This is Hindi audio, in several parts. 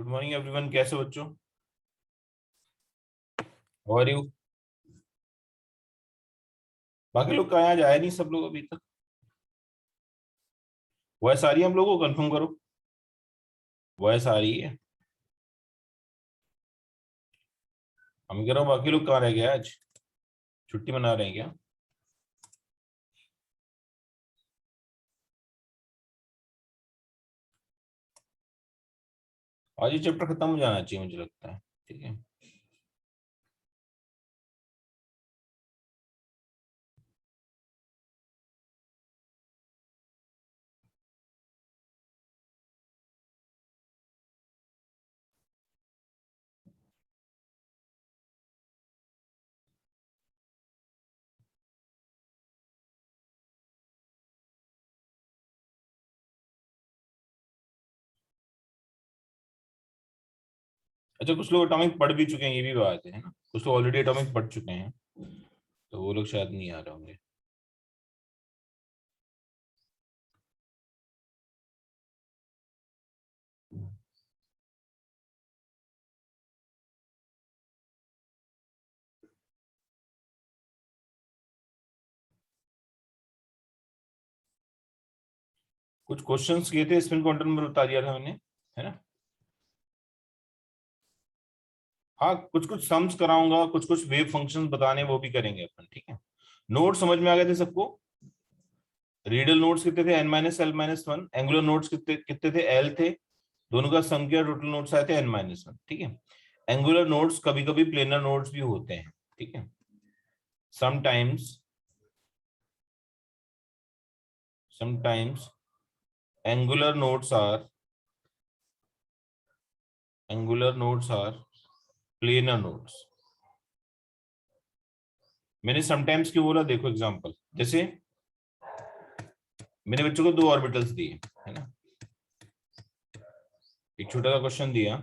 Good morning everyone. कैसे हो बच्चों? How are you? बाकी लोग कहाँ, आज आए नहीं सब लोग अभी तक। वॉइस आ रही है? हम लोगों को कंफर्म करो। वॉइस आ रही है? हम कह रहा हूँ बाकी लोग कहाँ रह गए आज? छुट्टी मना रहे हैं क्या? आज ये चैप्टर खत्म हो जाना चाहिए मुझे लगता है। ठीक है। अच्छा, कुछ लोग एटॉमिक पढ़ भी चुके हैं, ये भी बात है ना। कुछ लोग ऑलरेडी एटॉमिक पढ़ चुके हैं, तो वो लोग शायद नहीं आ रहे होंगे। कुछ क्वेश्चंस किए थे, स्पिन क्वांटम नंबर बता दिया था मैंने, है ना। हाँ, कुछ कुछ सम्स कराऊंगा, कुछ कुछ वेव फंक्शंस बताने, वो भी करेंगे अपन। ठीक है। नोट समझ में आ गए थे सबको? रीडल नोट्स कितने थे? n-l-1। एंगुलर नोट्स कितने कितने थे? l थे। दोनों का सम किया, टोटल नोट्स आए थे n-1। ठीक है। एंगुलर नोट्स कभी कभी प्लेनर नोट्स भी होते हैं। ठीक है। Sometimes sometimes angular nodes are planar nodes. मैंने समटाइम्स क्यों बोला? देखो एग्जांपल, जैसे मैंने बच्चों को दो ऑर्बिटल्स दिए, है ना। एक छोटा सा क्वेश्चन दिया।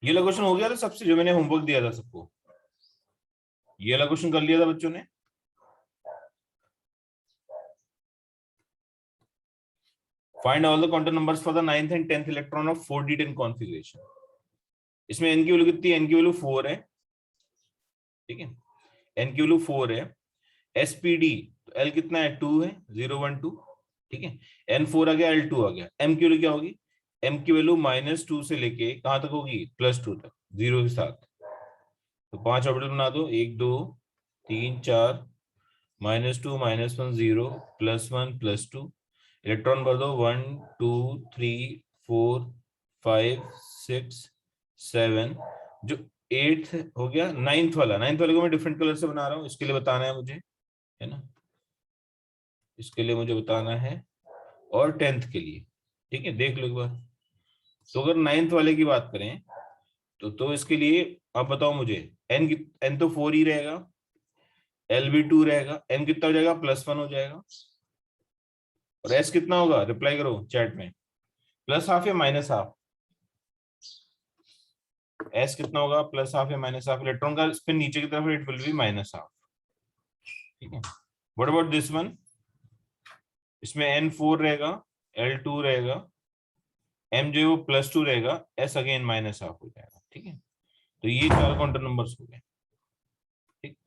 ये वाला क्वेश्चन हो गया था सबसे, जो मैंने होमवर्क दिया था सबको। ये वाला क्वेश्चन कर लिया था बच्चों ने। Find all the quantum numbers for the 9th and 10th electron of 4d10 configuration. इसमें n की वैल्यू कितनी है? n की वैल्यू 4 है। ठीक है। n की वैल्यू 4 है। spd तो l कितना है? 2 है, 0 1 2। ठीक है। n4 आ गया, l2 आ गया। m की वैल्यू क्या होगी? m की वैल्यू -2 से लेके कहां तक होगी? +2 तक, 0 के साथ। तो 5 ऑर्बिटल बना दो, 1 2 3 4, -2 -1 0 +1 +2। इलेक्ट्रॉन भर दो, 1 2 3 4 5 6 7। जो 8th हो गया, 9th वाले को मैं डिफरेंट कलर से बना रहा हूँ, इसके लिए बताना है मुझे, है ना। इसके लिए मुझे बताना है। और 10th के लिए। ठीक है, देख लो एक बार। तो अगर 9th वाले की बात करें, तो इसके लिए आप बताओ मुझे। एन तो 4 ही रहेगा, एल भी 2 रहेगा, एन कितना हो जाएगा? +1 हो जाएगा। और एस कितना होगा? रिप्लाई करो चैट में। +12 या -12? एस कितना होगा? +12 या -12? इलेक्ट्रॉन का स्पिन नीचे की तरफ, इट विल बी -12। ठीक है। What about this one? इसमें n4 रहेगा, l2 रहेगा, m जो है वो +2 रहेगा, s अगेन -12 हो जाएगा। ठीक है। तो ये चार क्वांटम नंबर्स हो गए। ठीक।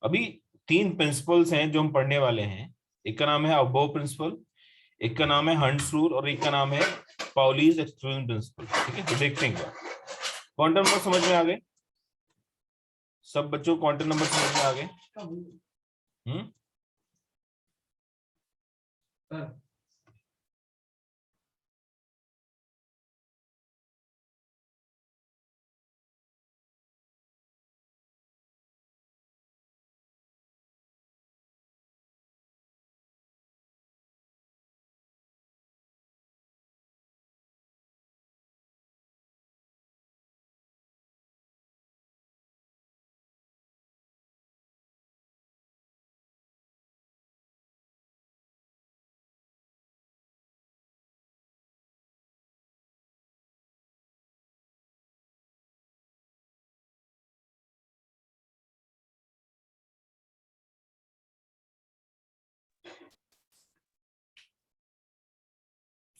अभी तीन प्रिंसिपल्स हैं जो हम पढ़ने वाले हैं। एक का नाम है अबोव प्रिंसिपल, एक का नाम है हंट्स रूल, और एक का नाम है पाउलीज एक्सक्लूजन प्रिंसिपल। ठीक है। तो देखते हैं क्या क्वांटम नंबर समझ में आ गए सब बच्चों? क्वांटम नंबर समझ में आ गए? हम्म।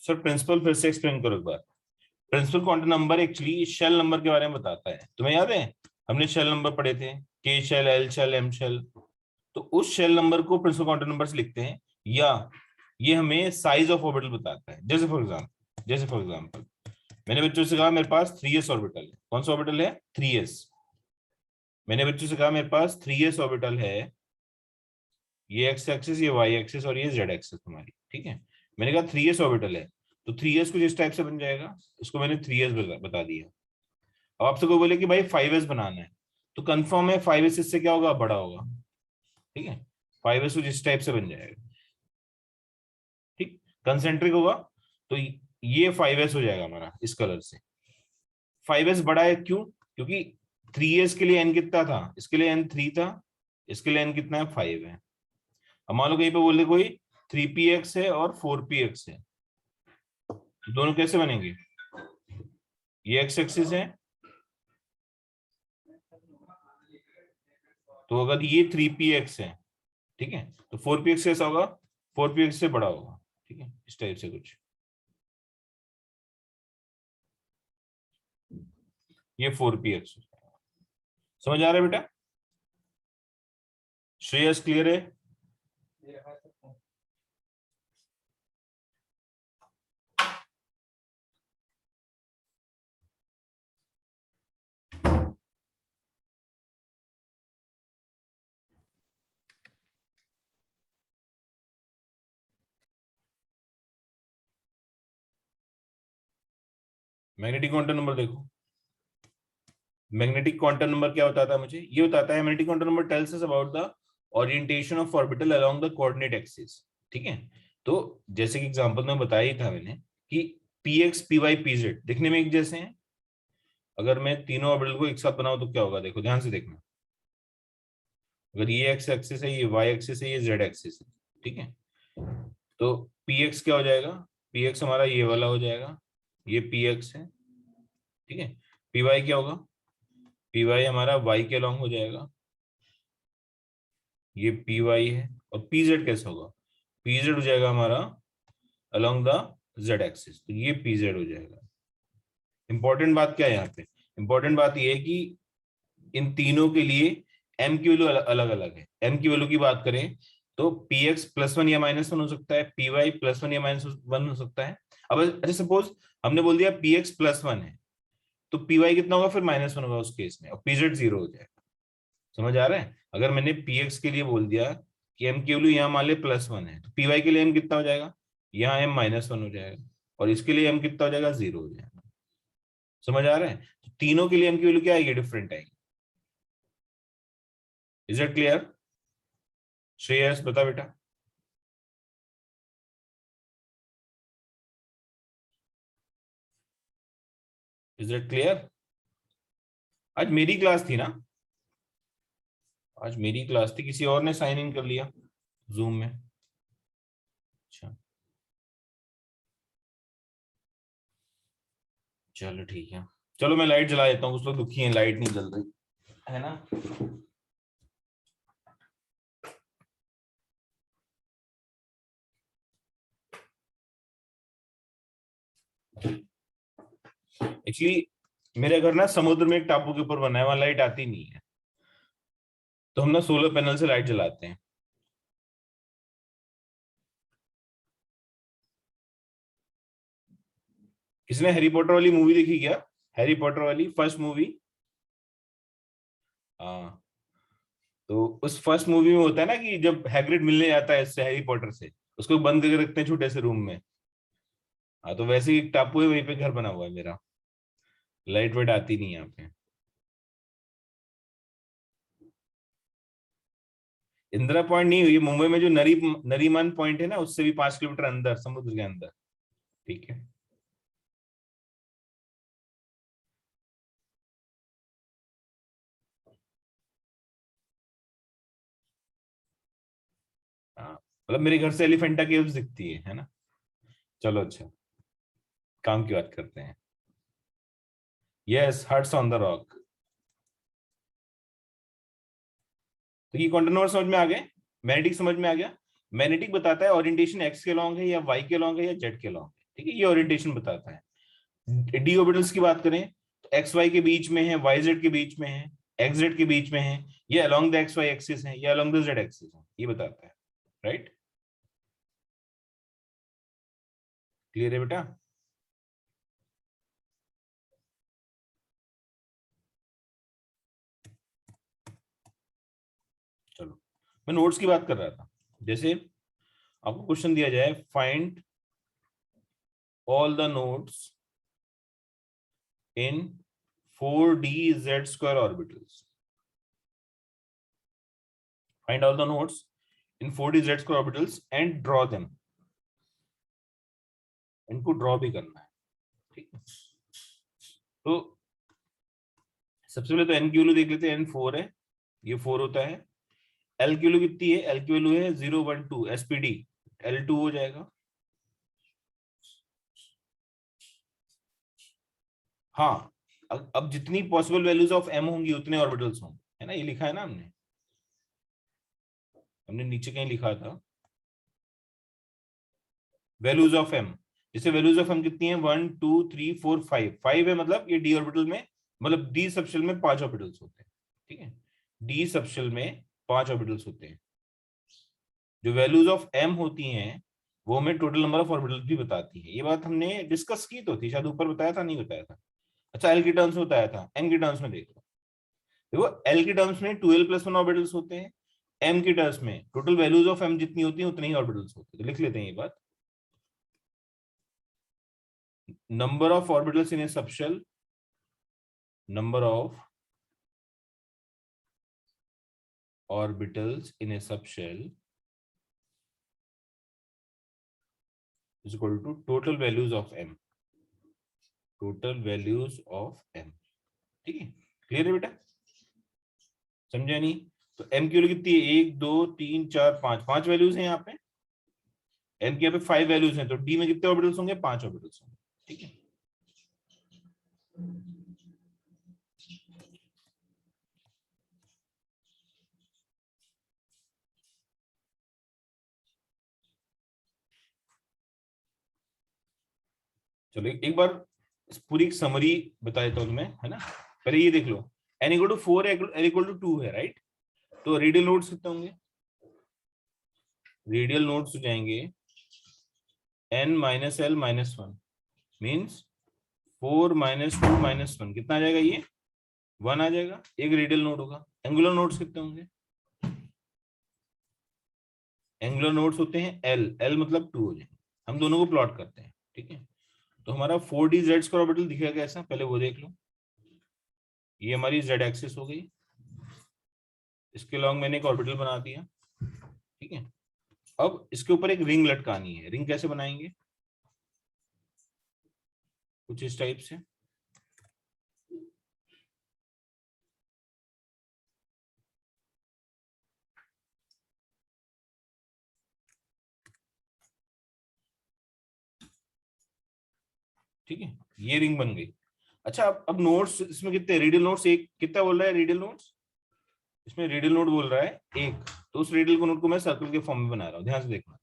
सर प्रिंसिपल फिर से एक्सप्लेन करो एक बार। Principal quantum number actually shell number के बारे में बताता है। तुम्हें याद है हमने शेल नंबर पढ़े थे, K shell, L shell, M shell. तो उस शेल नंबर को प्रिंसिपल क्वांटम नंबर से लिखते हैं, या ये हमें साइज ऑफ ऑर्बिटल बताता है। जैसे फॉर एग्जाम्पल मैंने बच्चों से कहा मेरे पास 3s ऑर्बिटल है। कौन सा ऑर्बिटल है? 3s। मैंने बच्चों से कहा मेरे पास 3s ऑर्बिटल है, ये एक्स एक्सिस, ये वाई एक्सिस और ये जेड एक्सिस हमारी, ठीक है। मैंने कहा 3s ऑर्बिटल है, तो 3s कुछ इस टाइप से बन जाएगा, इसको मैंने 3s बता दिया। अब आपसे कोई बोले कि भाई 5s बनाना है, तो कंफर्म है 5s इससे क्या होगा? बड़ा होगा, ठीक है। 5s कुछ इस टाइप से बन जाएगा, ठीक, कंसेंट्रिक होगा। तो ये 5s हो जाएगा हमारा इस कलर से। 5s बड़ा है क्यों? क्योंकि 3s के लिए n कितना था? इसके लिए n 3 था, इसके लिए n कितना है? 5 है। अब मान लो कहीं पे बोले कोई 3px है और 4px है, तो दोनों कैसे बनेंगे? ये x एक्सिस है, तो अगर ये 3px है, ठीक है, तो 4px कैसा होगा? 4px से बड़ा होगा, ठीक है, इस टाइप से कुछ। ये 4px समझ आ रहा है बेटा? श्रेयस क्लियर है? मैग्नेटिक क्वांटम नंबर देखो। मैग्नेटिक क्वांटम नंबर क्या बताता है मुझे? ये बताता है magnetic quantum number tells us about the orientation of orbital along the coordinate axis, ठीक है। तो जैसे कि एग्जांपल में बताया ही था मैंने कि px, py, pz दिखने में एक जैसे हैं। अगर मैं तीनों ऑर्बिटल को एक साथ बनाऊं तो क्या होगा? देखो ध्यान से देखना। अगर ये एक्स एक्सिस है, ये वाई एक्सिस है, ये जेड एक्सिस है, ठीक है, तो px क्या हो जाएगा? px हमारा ये वाला हो जाएगा, ये px है, ठीक है। py क्या होगा? py हमारा y के अलोंग हो जाएगा, ये पी वाई है। और पी जेड कैसे होगा? पी जेड हो जाएगा हमारा अलोंग द जेड एक्सिस, तो ये पी जेड हो जाएगा। इंपॉर्टेंट बात क्या है यहाँ पे? इंपॉर्टेंट बात ये है कि इन तीनों के लिए एम की वैल्यू अलग अलग है। एम की वैल्यू की बात करें तो पी एक्स +1 या -1 हो सकता है, पी वाई +1 या -1 हो सकता है। अब अच्छा सपोज हमने बोल दिया पी एक्स +1 है, तो पी वाई कितना होगा? फिर -1 होगा उस केस में, और पी जेड 0 हो जाएगा। समझ आ रहा है? अगर मैंने px के लिए बोल दिया कि m की वैल्यू यहाँ मान ले +1 है, तो py के लिए m कितना हो जाएगा? यहाँ m -1 हो जाएगा, और इसके लिए m कितना हो जाएगा? 0 हो जाएगा। समझ आ रहा है? तो तीनों के लिए m की वैल्यू क्या आएगी? डिफरेंट आएगी। Is it clear? श्रेयस बता बेटा। Is it clear? आज मेरी क्लास थी ना? आज मेरी क्लास थी, किसी और ने साइन इन कर लिया जूम में। अच्छा चलो ठीक है। चलो मैं लाइट जला देता हूँ, कुछ लोग दुखी हैं लाइट नहीं जल रही है ना। एक्चुअली मेरे घर ना समुद्र में एक टापू के ऊपर बना है, वहां लाइट आती नहीं है, तो हम ना सोलर पैनल से लाइट जलाते हैं। किसने हैरी पॉटर वाली मूवी देखी क्या? हैरी पॉटर वाली फर्स्ट मूवी। हाँ, तो उस फर्स्ट मूवी में होता है ना कि जब हैग्रिड मिलने जाता है इससे, हैरी पॉटर से, उसको बंद करके रखते हैं छोटे से रूम में। हाँ, तो वैसे ही एक टापू है, वहीं पे घर बना हुआ है मेरा। लाइट वाइट आती नहीं है यहाँ पे। इंदिरा पॉइंट नहीं हुई मुंबई में, जो नरीमन पॉइंट है ना, उससे भी 5 किलोमीटर अंदर, समुद्र के अंदर, ठीक है। हाँ, मतलब मेरे घर से एलिफेंटा केव्स दिखती है ना। चलो अच्छा, काम की बात करते हैं। Yes, huts on the rock. तो ये क्वांटम नंबर समझ में आ गए? मैग्नेटिक समझ में आ गया? मैग्नेटिक बताता है ओरिएंटेशन एक्स के लॉन्ग है या वाई के लॉन्ग है या जेड के लॉन्ग है, ठीक है, ये ओरिएंटेशन बताता है। डी ऑर्बिटल्स की बात करें तो एक्स वाई के बीच में है, वाई जेड के बीच में है, एक्स जेड के बीच में है, ये along the X Y axis है, ये अलोंग द जेड एक्सिस है, ये बताता है। राइट, क्लियर है बेटा? चलो, मैं नोट्स की बात कर रहा था। जैसे आपको क्वेश्चन दिया जाए, find all the notes in 4D Z square orbitals. Find all the nodes in 4D Z square orbitals and draw them. इनको ड्रॉ भी करना है, ठीक है। तो सबसे पहले तो एन की वैल्यू देख लेते हैं, एन 4 है, ये 4 होता है। एल की वैल्यू कितनी है? एल की वैल्यू है 012 एसपीडी, L2 हो जाएगा। हाँ, अब जितनी पॉसिबल वैल्यूज ऑफ एम होंगी उतने ऑर्बिटल्स होंगे, है ना, ये लिखा है ना हमने, नीचे कहीं लिखा था वैल्यूज ऑफ एम। जैसे वैल्यूज ऑफ एम कितनी है? 1 2 3 4 5, 5 है, मतलब ये डी ऑर्बिटल में, मतलब डी सबशेल में 5 ऑर्बिटल्स होते हैं, ठीक है, डी सबशेल में 5 ऑर्बिटल्स होते हैं। जो वैल्यूज ऑफ एम होती हैं वो हमें टोटल नंबर ऑफ ऑर्बिटल्स भी बताती है। ये बात हमने डिस्कस की तो थी, शायद ऊपर बताया था, नहीं बताया था? अच्छा, एल की टर्म्स में बताया था, एम की टर्म्स में देख लो। देखो, एल की टर्म्स में 12+1 ऑर्बिटल्स होते हैं, एम की टर्म्स में टोटल वैल्यूज ऑफ एम जितनी होती है उतनी ही ऑर्बिटल्स होते हैं। तो लिख लेते हैं ये बात, number of orbitals in a subshell, number of orbitals in a subshell is equal to total values of m, total values of m। ठीक है, क्लियर है बेटा? समझा नहीं? तो m की वैल्यू कितनी है? 1 2 3 4 5, 5 वैल्यूज हैं यहाँ पे, m के यहाँ पे 5 वैल्यूज हैं, तो d में कितने ऑर्बिटल्स होंगे? 5 ऑर्बिटल्स होंगे, ठीक है। चलो एक बार पूरी समरी बता देता हूं तुम्हें, है ना। पहले ये देख लो, n इक्वल टू 4 है, l इक्वल टू 2 है, राइट। तो रेडियल नोड्स कितने होंगे? रेडियल नोड्स हो जाएंगे n minus L minus 1, means 4 minus 2 minus 1, कितना आ जाएगा? ये 1 आ जाएगा, एक रेडियल नोड होगा। एंगुलर नोड्स कितने होंगे? एंगुलर नोड्स होते हैं l मतलब 2 हो जाएंगे। हम दोनों को प्लॉट करते हैं, ठीक है। तो हमारा 4D Z स्क्वायर ऑर्बिटल दिखेगा कैसा, पहले वो देख लो। ये हमारी Z एक्सिस हो गई, इसके लॉन्ग मैंने एक ऑर्बिटल बना दिया, ठीक है। अब इसके ऊपर एक रिंग लटकानी है। रिंग कैसे बनाएंगे? कुछ इस टाइप से, ठीक है, ये रिंग बन गई। अच्छा, अब नोड्स इसमें कितने? रेडियल नोड्स एक, कितना बोल रहा है रेडियल नोड्स? इसमें रेडियल नोड बोल रहा है एक, तो उस रेडियल नोड को मैं सर्कल के फॉर्म में बना रहा हूं, ध्यान से देखना।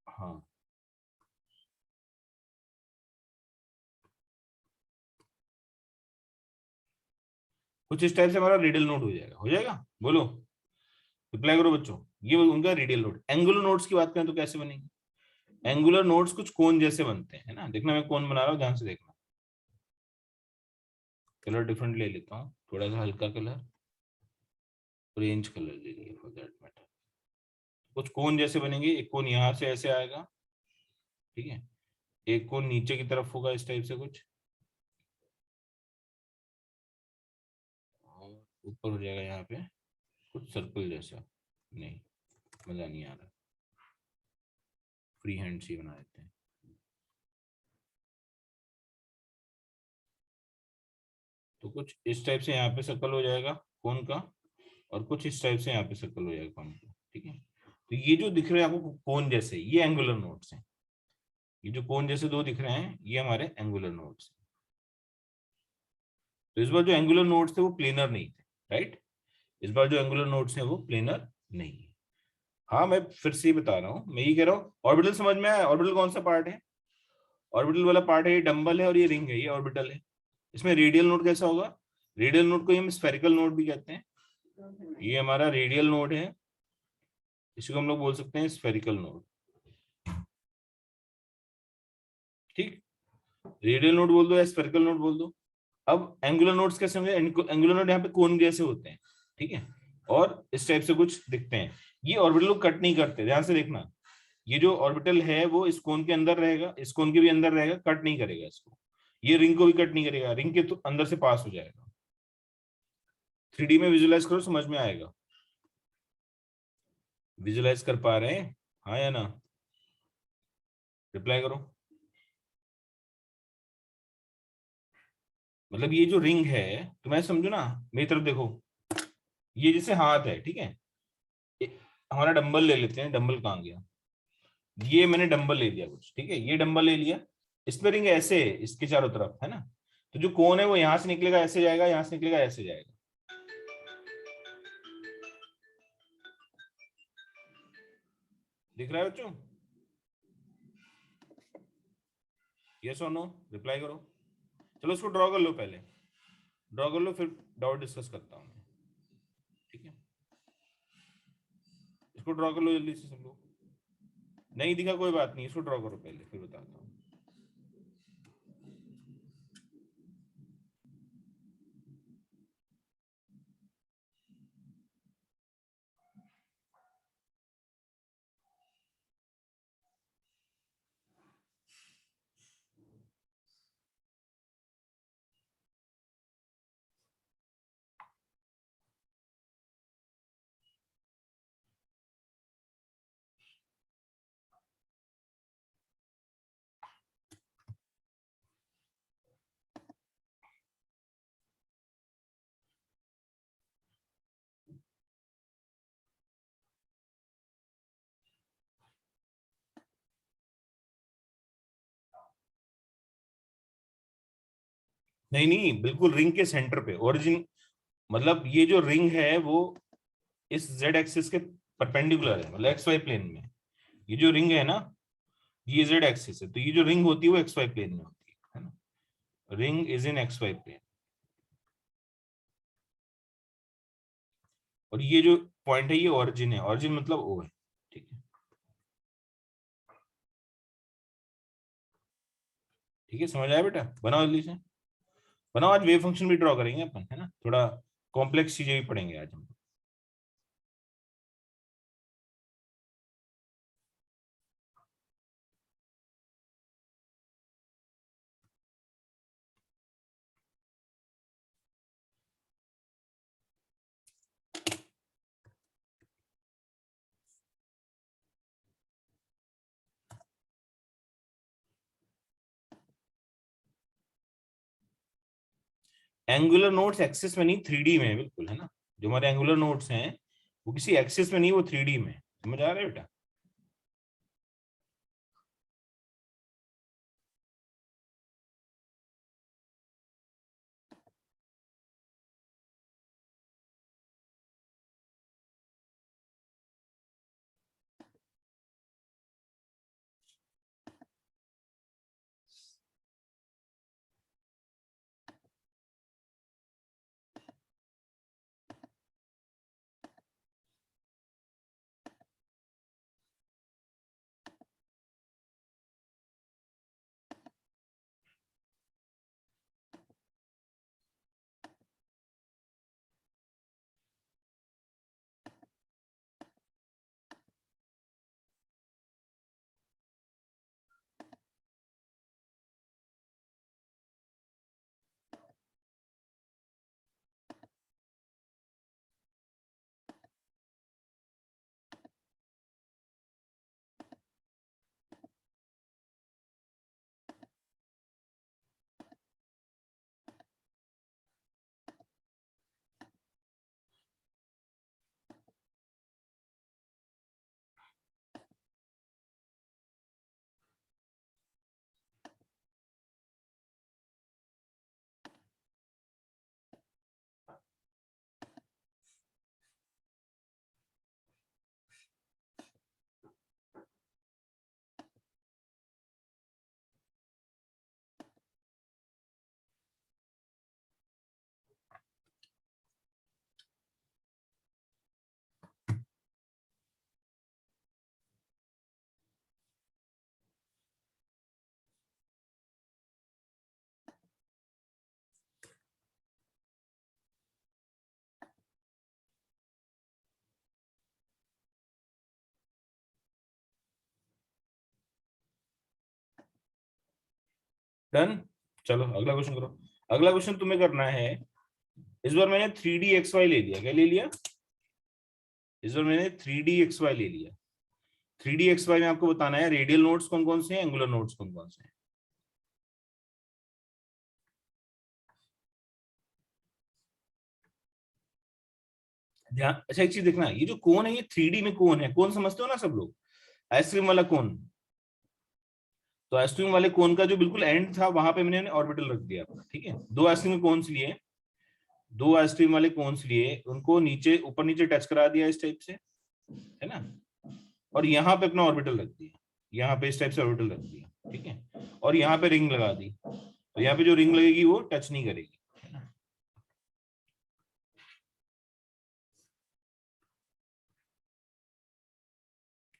हाँ, कुछ इस टाइप से हमारा रेडियल नोड हो जाएगा, हो जाएगा? बोलो, रिप्लाई करो बच्चों। ये उनका रेडियल नोड। एंगुलर नोड्स की बात करें तो कैसे बनेंगे? एंगुलर नोड्स कुछ कोन जैसे बनते हैं, है ना। देखना, मैं कोन बना रहा हूँ, ध्यान से देखना। कलर डिफरेंट ले लेता हूँ, थोड़ा सा हल्का कलर, ऑरेंज कलर ले लिया फॉर दैट मैटर। कुछ कोन जैसे बनेंगे, एक कोन यहाँ से ऐसे आएगा, ठीक है, एक कोन नीचे की तरफ होगा इस टाइप से कुछ, और ऊपर हो जाएगा यहाँ पे कुछ सर्कल जैसा। नहीं, मजा नहीं आ रहा, फ्री हैंड से बना देते हैं। तो कुछ इस टाइप से यहाँ पे सर्कल हो जाएगा कोन का, और कुछ इस टाइप से यहाँ पे सर्कल हो जाएगा पॉइंट, ठीक है। तो ये जो दिख रहे हैं आपको कोन जैसे, ये एंगुलर नोड्स हैं। ये जो कोन जैसे दो दिख रहे हैं ये हमारे एंगुलर नोड्स हैं। तो इस बार जो एंगुलर नोड्स थे वो प्लेनर नहीं थे, राइट। इस बार जो एंगुलर नोड्स हैं वो प्लेनर नहीं है। हाँ मैं फिर से ही बता रहा हूँ, मैं ये कह रहा हूँ ऑर्बिटल समझ में आया। ऑर्बिटल कौन सा पार्ट है? ऑर्बिटल वाला पार्ट है, ये डंबल है और ये रिंग है, ये ऑर्बिटल है। इसमें रेडियल नोड कैसा होगा? रेडियल नोड को हम स्फेरिकल नोड भी कहते हैं। ये हमारा रेडियल नोड है, इसको हम लोग बोल सकते हैं स्फेरिकल नोड, ठीक। रेडियल नोड बोल दो या स्फेरिकल नोड बोल दो। अब एंगुलर नोड्स कैसे होंगे? एंगुलर नोड यहाँ पे कोन जैसे होते हैं, ठीक है, और इस टाइप से कुछ दिखते हैं। ये ऑर्बिटल को कट नहीं करते, ध्यान से देखना। ये जो ऑर्बिटल है वो इस कोन के अंदर रहेगा, इस कोन के भी अंदर रहेगा, कट नहीं करेगा इसको। ये रिंग को भी कट नहीं करेगा, रिंग के तो अंदर से पास हो जाएगा। 3D में विजुलाइज करो, समझ में आएगा। विजुलाइज कर पा रहे हैं? हाँ या ना? रिप्लाई करो। मतलब ये जो रिंग है, तो मैं समझू ना, मेरी तरफ देखो, ये जैसे हाथ है, ठीक है। हमारा डंबल ले लेते हैं, डंबल कहाँ गया? ये मैंने डंबल ले लिया कुछ, ठीक है, ये डंबल ले लिया। इस पे रिंग ऐसे है, इसके चारों तरफ है ना। तो जो कोन है वो यहां से निकलेगा ऐसे जाएगा, यहां से निकलेगा ऐसे जाएगा। दिख रहा है बच्चों? यस और नो? रिप्लाई करो। चलो इसको ड्रॉ कर लो, पहले ड्रॉ कर लो, फिर डाउट डिस्कस करता हूँ मैं, ठीक है। इसको ड्रॉ कर लो जल्दी से सब लोग। नहीं दिखा कोई बात नहीं, इसको ड्रॉ करो पहले, फिर बताता हूँ। नहीं नहीं, बिल्कुल रिंग के सेंटर पे ओरिजिन, मतलब ये जो रिंग है वो इस जेड एक्सिस के परपेंडिकुलर है, मतलब एक्स वाई प्लेन में। ये जो रिंग है ना, ये जेड एक्सिस है, तो ये जो रिंग होती है वो एक्स वाई प्लेन में होती है ना। Ring is in X Y plane. और ये जो पॉइंट है ये ओरिजिन है, ओरिजिन मतलब ओ है, ठीक है। ठीक है, समझ आया बेटा? बनाओ जल्दी से, बनाओ। आज वेव फंक्शन भी ड्रॉ करेंगे अपन, है ना, थोड़ा कॉम्प्लेक्स चीजें भी पढ़ेंगे आज हम। एंगुलर नोड्स एक्सिस में नहीं, 3D में है, बिल्कुल, है ना। जो हमारे एंगुलर नोड्स हैं वो किसी एक्सिस में नहीं, वो 3D में है। समझ आ रहा है बेटा? डन। चलो अगला क्वेश्चन करो। अगला क्वेश्चन तुम्हें करना है, इस बार मैंने 3D xy ले लिया। क्या ले लिया? इस बार मैंने 3D xy ले लिया। 3D xy में आपको बताना है रेडियल नोड्स कौन कौन से हैं, एंगुलर नोड्स कौन कौन से हैं। ध्यान, अच्छा एक चीज देखना, ये जो कोन है ये 3D में कोन है, कोन समझते हो ना सब लोग, आइसक्रीम वाला कोन। तो आइसक्रीम वाले कोन का जो बिल्कुल एंड था वहां पे मैंने ऑर्बिटल रख दिया अपना, ठीक है। दो आइसक्रीम कोन्स लिए, दो आइसक्रीम वाले कोन्स लिए, उनको नीचे ऊपर नीचे टच करा दिया इस टाइप से, है ना, और यहाँ पे अपना ऑर्बिटल रख दिया, यहाँ पे इस टाइप से ऑर्बिटल रख दिया, ठीक है, और यहाँ पे रिंग लगा दी। तो यहाँ पे जो रिंग लगेगी वो टच नहीं करेगी, है ना।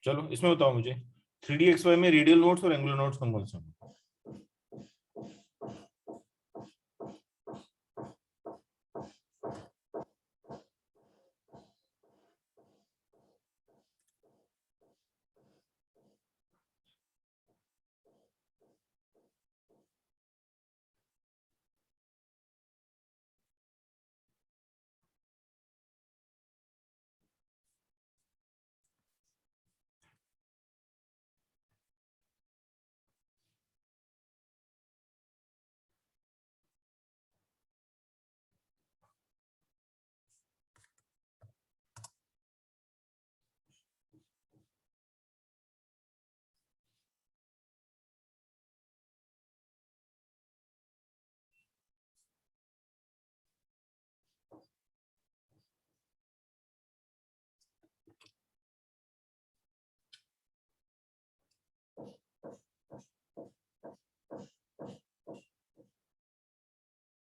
चलो इसमें बताओ मुझे 3D xy में रेडियल नोड्स और एंगुलर नोड्स कौन कौन से होंगे।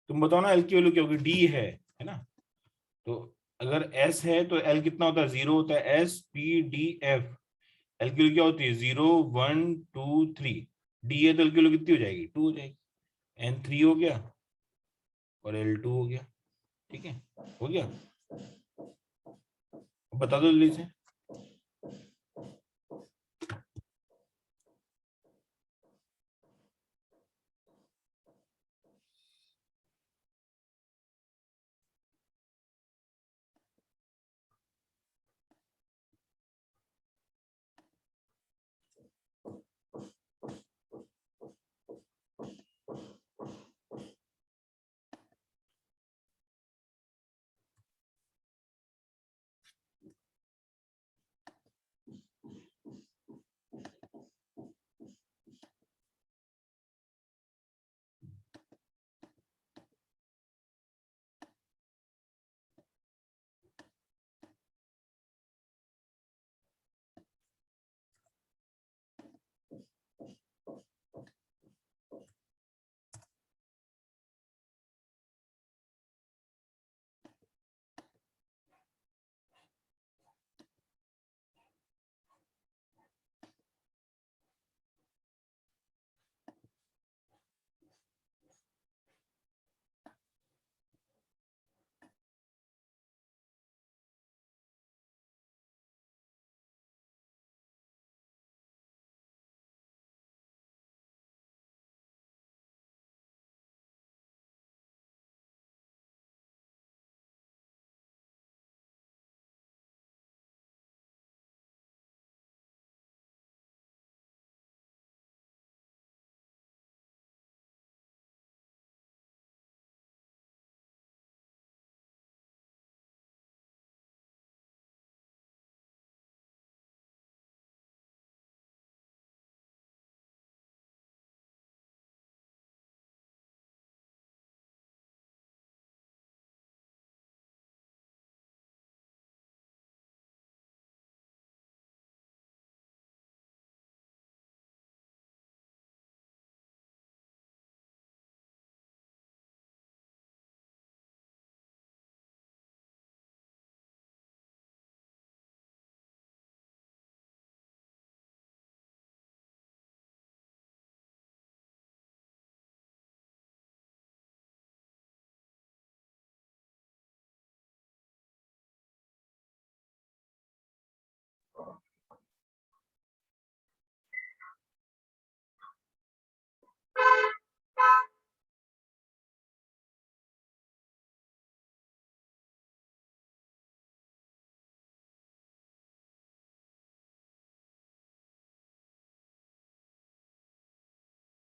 तुम बताओ ना, एल की वैल्यू क्या होगी, डी है ना। तो अगर एस है तो एल कितना होता है, 0 होता है, S P D F. L की वैल्यू क्या होती है, 0 1 2 3। डी है तो एल की वैल्यू कितनी हो जाएगी, 2 हो जाएगी। N3 हो गया और L2 हो गया, ठीक है, हो गया। बता दो जल्दी से।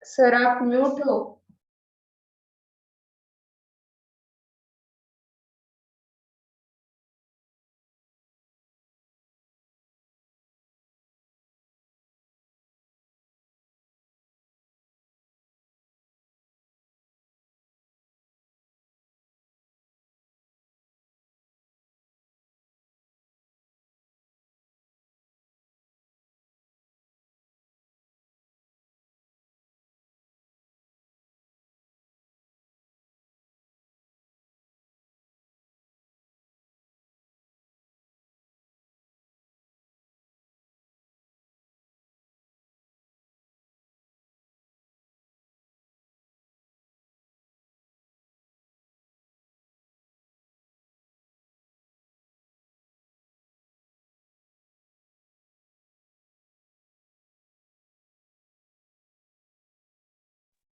सर आप म्यूट हो।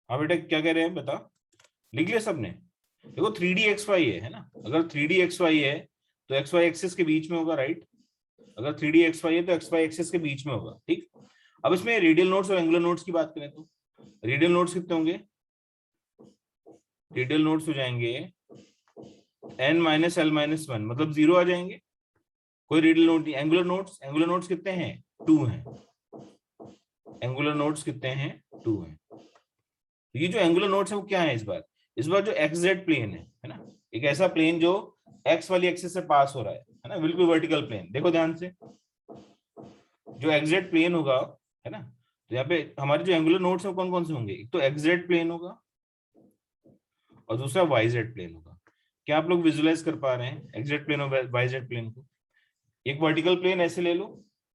हाँ बेटा क्या कह रहे हैं बता, लिख लिया सबने? देखो 3D XY है ना, अगर 3D XY है तो XY एक्सिस के बीच में होगा, राइट? अगर 3D XY है तो XY एक्सिस के बीच में होगा, ठीक। अब इसमें रेडियल नोड्स और एंगुलर नोड्स की बात करें तो रेडियल नोड्स कितने होंगे? रेडियल नोड्स हो जाएंगे n minus L minus one, मतलब 0 आ जाएंगे, कोई रेडियल नोड नहीं। एंगुलर नोड्स कितने हैं? 2 हैं। एंगुलर नोड्स कितने हैं? 2 हैं। ये जो एंगुलर नोड्स है वो क्या है इस बार जो XZ प्लेन है ना, एक ऐसा प्लेन जो x वाली एक्सिस से पास हो रहा है ना, बिल्कुल वर्टिकल प्लेन। देखो ध्यान से, जो XZ प्लेन होगा है ना, तो यहाँ पे हमारे जो एंगुलर नोड्स है कौन कौन से होंगे? एक तो XZ प्लेन होगा और दूसरा YZ प्लेन होगा। क्या आप लोग विजुलाइज कर पा रहे हैं XZ प्लेन और YZ प्लेन को? एक वर्टिकल प्लेन ऐसे ले लो,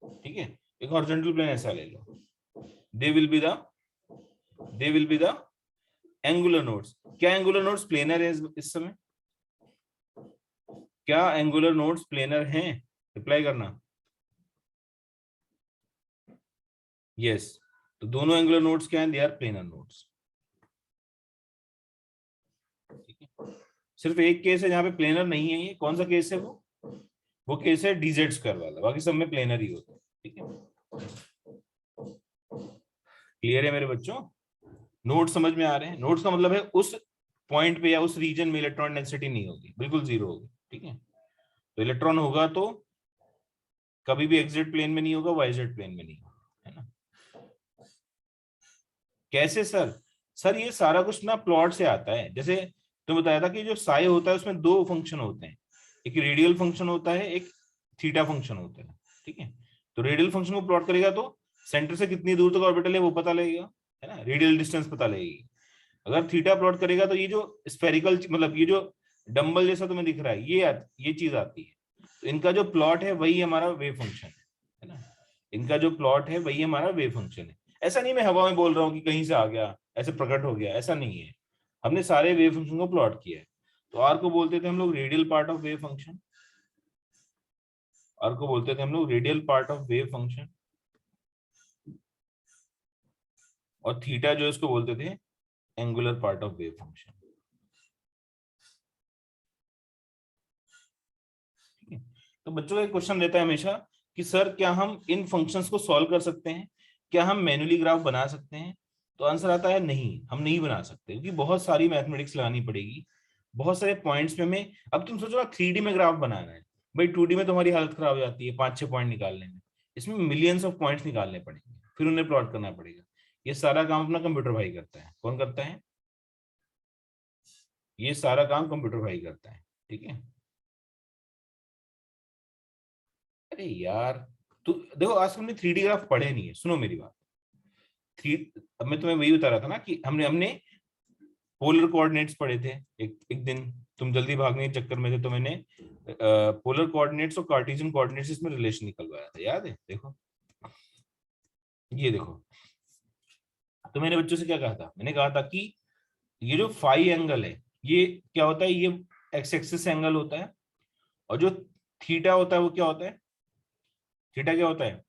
ठीक है, एक हॉरिजॉन्टल प्लेन ऐसा ले लो, they will be the angular nodes. क्या एंगुलर नोड्स प्लेनर है इस समय? क्या एंगुलर नोड्स प्लेनर हैं? रिप्लाई करना। यस, तो दोनों एंगुलर नोड्स क्या हैं? They are planar nodes. ठीक है, सिर्फ एक केस है जहां पे प्लेनर नहीं है। ये कौन सा केस है? वो केस है DZ स्क्वायर वाला, बाकी सब में प्लेनर ही होता है। ठीक है, क्लियर है मेरे बच्चों? नोड्स समझ में आ रहे हैं? नोड्स का मतलब है उस पॉइंट पे या उस रीजन में इलेक्ट्रॉन डेंसिटी नहीं होगी, बिल्कुल 0 होगी। ठीक है, तो इलेक्ट्रॉन होगा तो कभी भी XZ प्लेन में नहीं होगा, YZ प्लेन में नहीं होगा, है ना। कैसे सर ये सारा कुछ ना प्लॉट से आता है। जैसे तो बताया था कि जो साई होता है उसमें 2 फंक्शन होते हैं, एक रेडियल फंक्शन होता है, एक थीटा फंक्शन होता है। ठीक है, तो रेडियल फंक्शन को प्लॉट करेगा तो सेंटर से कितनी दूर तक ऑर्बिटल है वो पता लगेगा, है ना, रेडियल डिस्टेंस पता लगेगी। अगर थीटा प्लॉट करेगा तो ये जो स्फेरिकल मतलब ये जो डंबल जैसा तुम्हें दिख रहा है ये चीज आती है। तो इनका जो प्लॉट है वही हमारा वेव फंक्शन है ना, इनका जो प्लॉट है वही हमारा वेव फंक्शन है। ऐसा नहीं मैं हवा में बोल रहा हूँ कि कहीं से आ गया ऐसे प्रकट हो गया, ऐसा नहीं है। हमने सारे वेव फंक्शन को प्लॉट किया है। तो आर को बोलते थे हम लोग radial part of wave function, R को बोलते थे हम लोग radial part of wave function, और थीटा जो इसको बोलते थे angular part of wave function. ठीक है, तो बच्चों का एक क्वेश्चन रहता है हमेशा कि सर क्या हम इन फंक्शंस को सॉल्व कर सकते हैं, क्या हम मैन्युअली ग्राफ बना सकते हैं? तो आंसर आता है नहीं, हम नहीं बना सकते, क्योंकि बहुत सारी मैथमेटिक्स लगानी पड़ेगी, बहुत सारे पॉइंट्स में हमें। अब तुम सोचो 3D में ग्राफ बनाना है, भाई 2D में तुम्हारी हालत खराब हो जाती है 5-6 पॉइंट निकालने में, इसमें मिलियंस ऑफ पॉइंट्स निकालने पड़ेंगे, फिर उन्हें प्लॉट करना पड़ेगा। ये सारा काम अपना कंप्यूटर भाई करता है। कौन करता है? ये सारा काम कंप्यूटर भाई करता है। ठीक है, अरे यार तू देखो आज हमने 3D ग्राफ पढ़े नहीं है, सुनो मेरी बात। थ्री अब मैं तुम्हें वही बता रहा था ना कि हमने पोलर कोऑर्डिनेट्स पढ़े थे। एक दिन तुम जल्दी भागने के चक्कर में थे तो मैंने पोलर कोऑर्डिनेट्स और कार्टेशियन कोऑर्डिनेट्स इसमें रिलेशन निकलवाया था, याद है? देखो ये देखो, तो मैंने बच्चों से क्या कहा था? मैंने कहा था कि ये जो फाई एंगल है ये क्या होता है? ये एक्स एक्सिस एंगल होता है, और जो थीटा होता है वो क्या होता है? थीटा क्या होता है?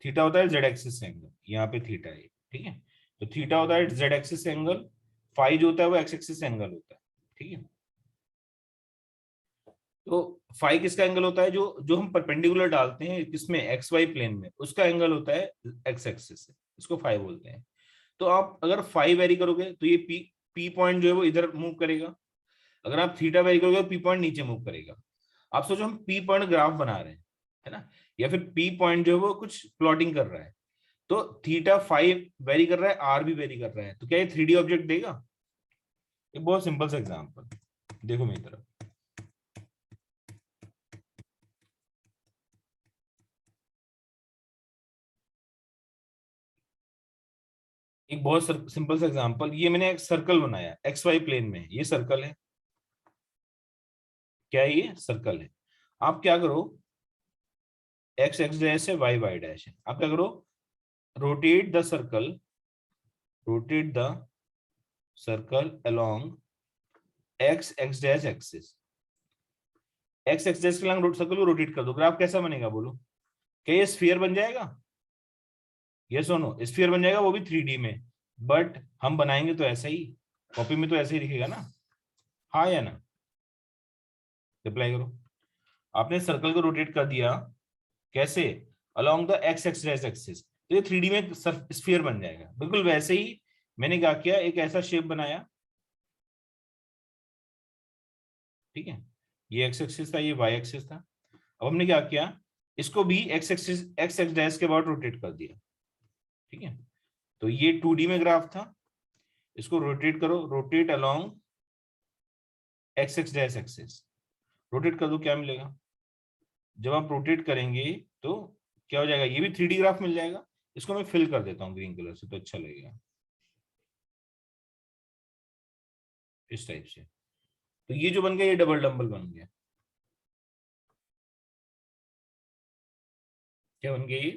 थीटा होता है जेड एक्सिस एंगल, यहाँ पे थीटा है। ठीक है, तो थीटा होता है जेड एक्सिस एंगल, फाई जो होता है वो एक्स एक्सिस एंगल होता है। ठीक है, तो फाई किसका एंगल होता है? जो जो हम परपेंडिकुलर डालते हैं किसमें? एक्स वाई प्लेन में, उसका एंगल होता है एक्स एक्सिस से, इसको फाई बोलते हैं। तो आप अगर फाइव वेरी करोगे तो ये पी पॉइंट जो है वो इधर मूव करेगा, अगर आप थीटा वेरी करोगे तो पी पॉइंट नीचे मूव करेगा। आप सोचो हम पी पॉइंट ग्राफ बना रहे हैं, है ना, या फिर पी पॉइंट जो है वो कुछ प्लॉटिंग कर रहा है, तो थीटा फाइव वेरी कर रहा है, आर भी वेरी कर रहा है, तो क्या ये 3D ऑब्जेक्ट देगा? एक बहुत सिंपल सा एग्जांपल देखो मेरी तरफ, एक बहुत सिंपल सा एग्जांपल, ये मैंने एक सर्कल बनाया एक्स वाई प्लेन में, ये सर्कल है, क्या है ये सर्कल है। आप क्या करो, एक्स एक्स डैश है, वाई वाई डैश है, आप क्या करो, rotate the circle, rotate the circle along x x dash axis, x x dash के अलोंग सर्कल को रोटेट कर दो, ग्राफ कैसा बनेगा बोलो? क्या ये स्फीयर बन जाएगा? यस और नो, स्फीयर बन जाएगा, वो भी 3D में, बट हम बनाएंगे तो ऐसा ही, कॉपी में तो ऐसे ही दिखेगा ना, हाँ या ना? रिप्लाई करो। आपने सर्कल को रोटेट कर दिया, कैसे? Along the x x dash axis, तो ये 3D में स्फीयर बन जाएगा। बिल्कुल वैसे ही मैंने क्या किया, एक ऐसा शेप बनाया, ठीक है, ये एक्स एक्सिस था, ये वाई एक्सिस था। अब हमने क्या किया, इसको भी x axis x x dash के बाद रोटेट कर दिया, ठीक है, तो ये 2D में ग्राफ था, इसको रोटेट करो, rotate along x x dash axis, rotate कर दो, क्या मिलेगा? जब आप रोटेट करेंगे तो क्या हो जाएगा, ये भी 3D ग्राफ मिल जाएगा। इसको मैं फिल कर देता हूँ ग्रीन कलर से तो अच्छा लगेगा, इस टाइप से। तो ये जो बन गया, ये डबल डम्बल बन गया। क्या बन गया? ये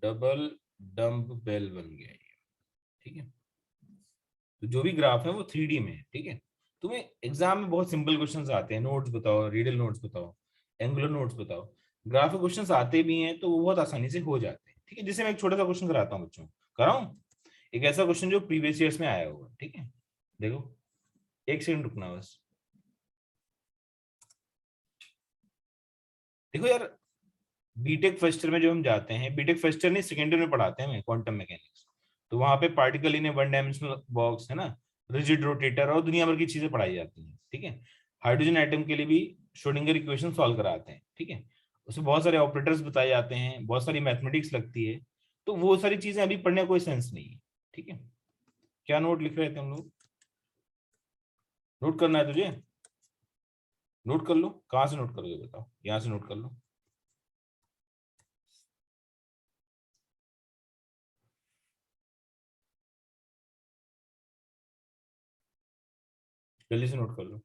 डबल डम्ब बेल बन गया ये, ठीक है। तो जो भी ग्राफ है वो 3D में है, ठीक है। तुम्हें एग्जाम में बहुत सिंपल क्वेश्चंस आते हैं, नोट्स बताओ, रीडल नोट्स बताओ, एंगुलर नोट्स बताओ, ग्राफ के क्वेश्चंस आते भी हैं तो वो बहुत आसानी से हो जाते हैं, ठीक है। जैसे मैं एक छोटा सा क्वेश्चन कराता हूँ बच्चों, कराऊं एक ऐसा क्वेश्चन जो प्रीवियस ईयर्स में आया होगा, ठीक है। देखो, एक सेकंड रुकना बस। देखो यार, बीटेक फर्स्ट ईयर में जो हम जाते हैं, बीटेक फर्स्ट ईयर नहीं सेकेंड ईयर में पढ़ाते हैं हमें क्वांटम मैकेनिक्स, तो वहां पे particle in A one dimensional box, है ना, रिजिड रोटेटर और दुनिया भर की चीजें पढ़ाई जाती हैं, ठीक है। हाइड्रोजन एटम के लिए भी श्रोडिंगर इक्वेशन सॉल्व कराते हैं, ठीक है। उसमें बहुत सारे ऑपरेटर्स बताए जाते हैं, बहुत सारी मैथमेटिक्स लगती है, तो वो सारी चीजें अभी पढ़ने का कोई सेंस नहीं है, ठीक है। क्या नोट लिख रहे थे हम लोग? नोट करना है तुझे? नोट कर लो, कहाँ से नोट करोगे बताओ, यहाँ से नोट कर लो। जल्दी से नोट कर लो।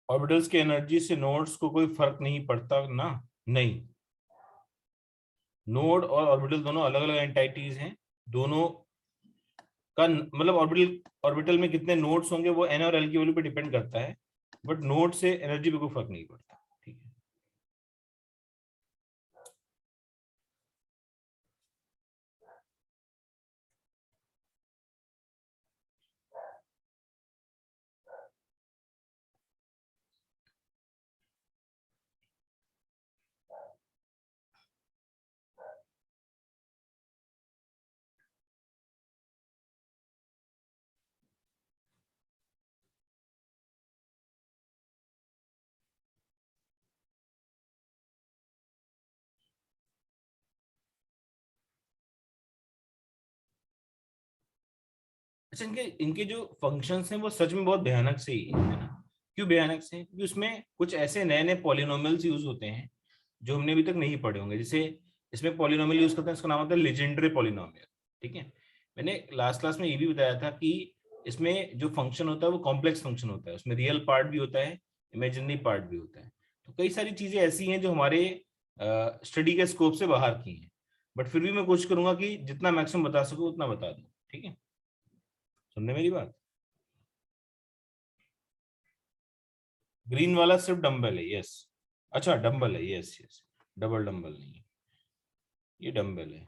ऑर्बिटल्स की एनर्जी से नोड्स को कोई फर्क नहीं पड़ता ना? नहीं, नोड और ऑर्बिटल दोनों अलग अलग एंटाइटीज हैं, दोनों का मतलब ऑर्बिटल में कितने नोड्स होंगे वो एन और एल की वैल्यू पे डिपेंड करता है। बट नोड से एनर्जी पे कोई फर्क नहीं पड़ता, ठीक है। अच्छा, इनके इनके जो फंक्शंस हैं वो सच में बहुत भयानक से ही है ना। क्यों भयानक से? क्योंकि उसमें कुछ ऐसे नए नए पॉलिनोमियल्स यूज होते हैं जो हमने अभी तक नहीं पढ़े होंगे। जैसे इसमें पॉलिनोमियल यूज करते हैं, इसका नाम होता है लेजेंडरी पॉलिनोमियल, ठीक है। मैंने लास्ट क्लास में ये भी बताया था कि इसमें जो फंक्शन होता है वो कॉम्प्लेक्स फंक्शन होता है, उसमें रियल पार्ट भी होता है, इमेजिनरी पार्ट भी होता है। तो कई सारी चीजें ऐसी हैं जो हमारे स्टडी के स्कोप से बाहर की हैं, बट फिर भी मैं कोशिश करूंगा कि जितना मैक्सिमम बता सकूं उतना बता दूं, ठीक है। सुनने मेरी बात। ग्रीन वाला सिर्फ डंबल है, यस। अच्छा डंबल है, यस यस, डबल डंबल नहीं है, ये डंबल है।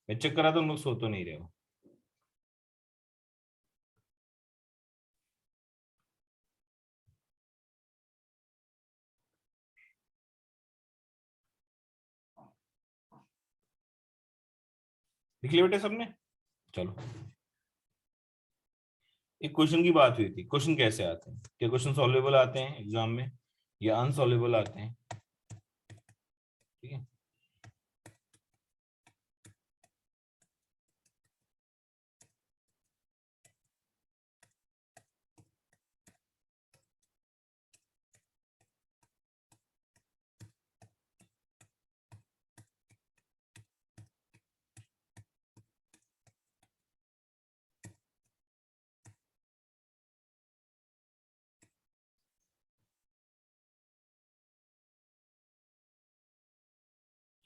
मैं चेक करा तो तुम लोग सो तो नहीं रहे हो। लिख लिया बेटे सबने? चलो, एक क्वेश्चन की बात हुई थी, क्वेश्चन कैसे आते हैं, क्या क्वेश्चन सॉल्वेबल आते हैं एग्जाम में या अनसॉल्वेबल आते हैं, ठीक है।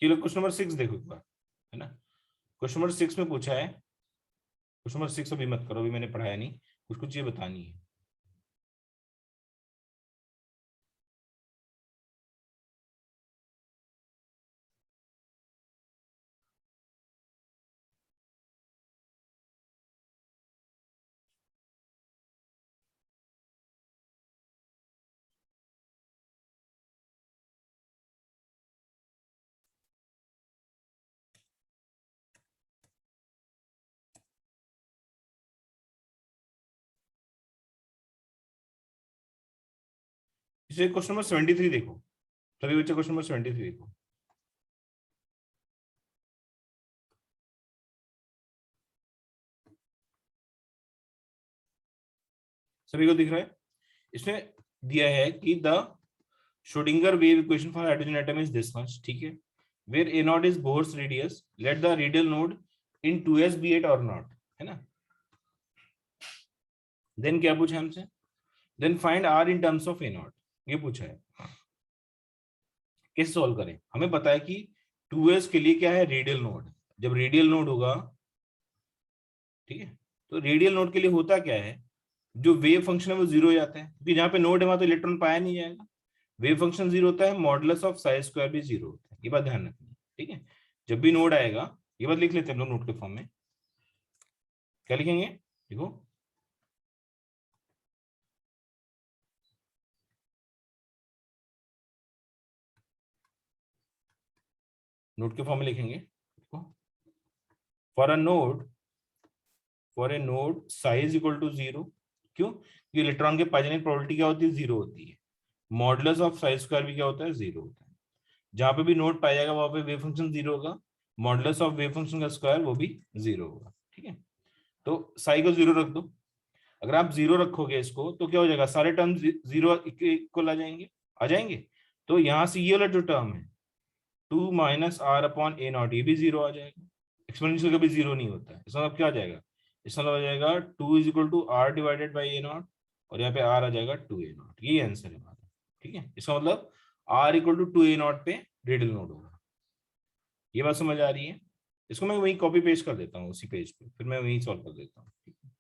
चलो क्वेश्चन नंबर 6 देखो एक बार, है ना। क्वेश्चन नंबर 6 में पूछा है, क्वेश्चन नंबर 6 अभी मत करो, अभी मैंने पढ़ाया नहीं, कुछ कुछ ये बतानी है। इसे क्वेश्चन नंबर 73 देखो, सभी बच्चे क्वेश्चन नंबर 73 देखो। सभी को दिख रहा है? इसमें दिया है कि the Schrodinger wave equation for hydrogen atom is this much, ठीक है। Where a naught is Bohr's radius, let the radial node in 2s be at R naught, है ना। देन क्या पूछा हमसे? Then find R in terms of a naught, ये पूछा है। कैसे सॉल्व करें? हमें पता है कि 2s के लिए क्या है, रेडियल नोड। जब रेडियल नोड होगा, ठीक है, तो रेडियल नोड के लिए होता क्या है, जो वेव फंक्शन है वो जीरो हो जाता है, क्योंकि जहां पे नोड है वहां तो इलेक्ट्रॉन पाया नहीं जाएगा। वेव फंक्शन जीरो होता है, मॉडुलस ऑफ साई स्क्वायर भी जीरो होता है, ये बात ध्यान रखनी है, ठीक है। जब भी नोड आएगा, ये बात लिख लेते हैं हम लोग नोट के फॉर्म में। क्या लिखेंगे देखो, नोट के फॉर्म में लिखेंगे देखो, for a node, for a node psi equal to zero. क्यों? क्योंकि इलेक्ट्रॉन के पाई जाने की प्रोबेबिलिटी क्या होती है, जीरो होती है। मॉडुलस ऑफ साई स्क्वायर भी क्या होता है, जीरो होता है। जहां पे भी नोड पाया जाएगा वहां पे वेव फंक्शन जीरो होगा, मॉडुलस ऑफ वेव फंक्शन का स्क्वायर वो भी जीरो होगा, ठीक है। तो साई को जीरो रख दो। अगर आप जीरो रखोगे इसको तो क्या हो जाएगा, सारे टर्म जीरो इक्वल आ जाएंगे, आ जाएंगे। तो यहाँ से ये वाला जो टर्म है 2 minus R upon a naught, ये भी जीरो आ जाएगा। एक्सपोनेंशियल कभी जीरो नहीं होता है, इसका मतलब क्या आ जाएगा, इसका मतलब आ जाएगा 2 is equal to R divided by a naught, और यहाँ पे आर आ जाएगा 2 ए नॉट, ये आंसर है हमारा, ठीक है। इसका मतलब R equal to 2 a naught पे रेडियल नोड होगा। ये बात समझ आ रही है? इसको मैं वहीं कॉपी पेस्ट कर देता हूँ उसी पेज पे, फिर मैं वहीं सॉल्व कर देता हूँ, ठीक है।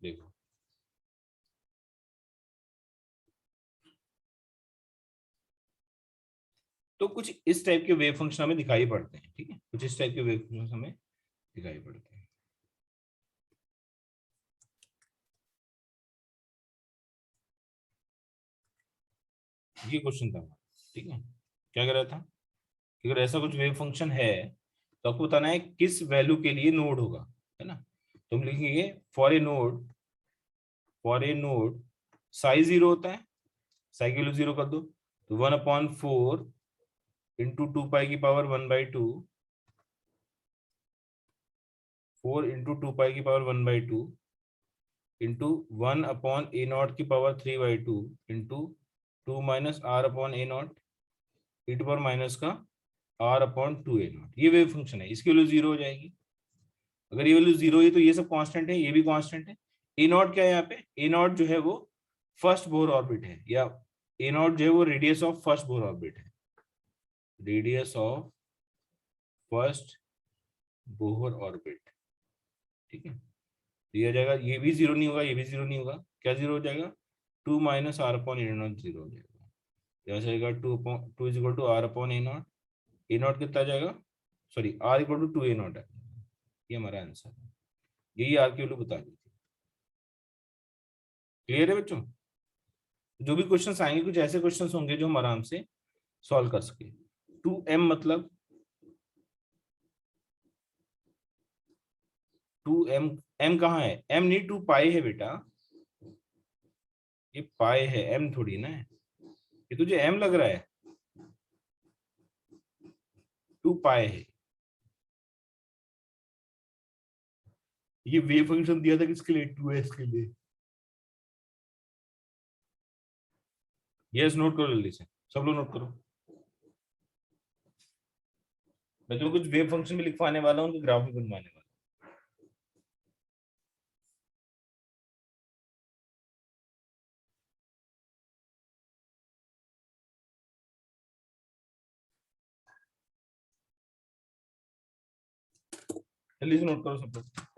देखो तो कुछ इस टाइप के वेव फंक्शन हमें दिखाई पड़ते हैं, ठीक है, कुछ इस टाइप के वेव फंक्शन हमें दिखाई पड़ते हैं। ये क्वेश्चन था, ठीक है, क्या कर रहा था कि अगर ऐसा कुछ वेव फंक्शन है तो आपको बताना है किस वैल्यू के लिए नोड होगा, है ना। तो हम लिखेंगे फॉर ए नोड साइज 0 होता है, साई की वैल्यू 0 कर दो, तो 1/4 इंटू 2 पाई की पावर 1/2, 4 इंटू 2 पाई की पावर 1/2 इंटू 1/a0 की power 3/2 into 2 - r/a0 e to power minus का r/2a0। ये वेव फंक्शन है, इसकी वैल्यू 0 हो जाएगी। अगर ये वैल्यू 0 है तो ये सब कांस्टेंट है, ये भी कांस्टेंट है। a0 क्या है यहाँ पे, a0 जो है वो फर्स्ट बोर ऑर्बिट है, या a0 जो है वो radius of first Bohr orbit है, radius of first Bohr orbit, ठीक है। दिया जाएगा, ये भी 0 नहीं होगा, ये भी 0 नहीं होगा, क्या 0 हो जाएगा, 2 - r/a0 0 हो जाएगा। यहाँ से आएगा 2 2 = r/a0, a0 कितना आ जाएगा, सॉरी r = 2a0 है, ये हमारा आंसर है। यही आर की वैल्यू बता दी थी। क्लियर है बच्चों। जो भी क्वेश्चंस आएंगे कुछ ऐसे क्वेश्चंस होंगे जो हम आराम से सॉल्व कर सके। 2m मतलब 2m, m कहाँ है, m नहीं 2 पाई है बेटा, ये पाई है, m थोड़ी ना है, ये तुझे m लग रहा है, 2 पाई है। ये वेव फंक्शन दिया था किसके लिए, 2s के लिए। यस, नोट करो जल्दी से, सब लोग नोट करो। मैं तुम्हें कुछ वेव फंक्शन भी लिखवाने वाला हूँ, उनके ग्राफ भी बनवाने वाला हूँ। जल्दी से नोट करो सब लोग।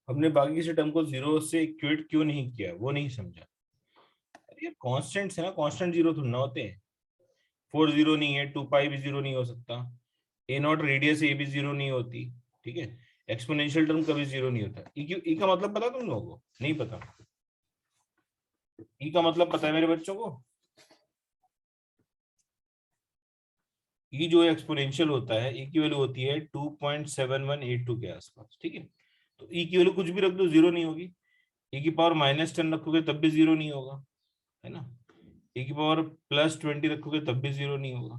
हमने बाकी किसी टर्म को जीरो से इक्वेट क्यों नहीं किया, वो नहीं समझा। अरे कांस्टेंट है ना, कांस्टेंट जीरो थोड़ा ना होते हैं। 4 जीरो नहीं है, 2 पाई भी जीरो नहीं हो सकता, ए नॉट रेडियस ए भी जीरो नहीं होती, ठीक है। एक्सपोनेंशियल टर्म कभी जीरो नहीं होता। ई का मतलब पता तुम लोगों को? नहीं पता? ई का मतलब पता है मेरे बच्चों को? ई जो एक्सपोनेंशियल होता है, ई की वैल्यू होती है 2.7182 के आसपास, ठीक है। तो ई की वैल्यू कुछ भी रख दो जीरो नहीं होगी। ई की पावर -10 रखोगे तब भी जीरो नहीं होगा, है ना। ई की पावर +20 रखोगे तब भी जीरो नहीं होगा।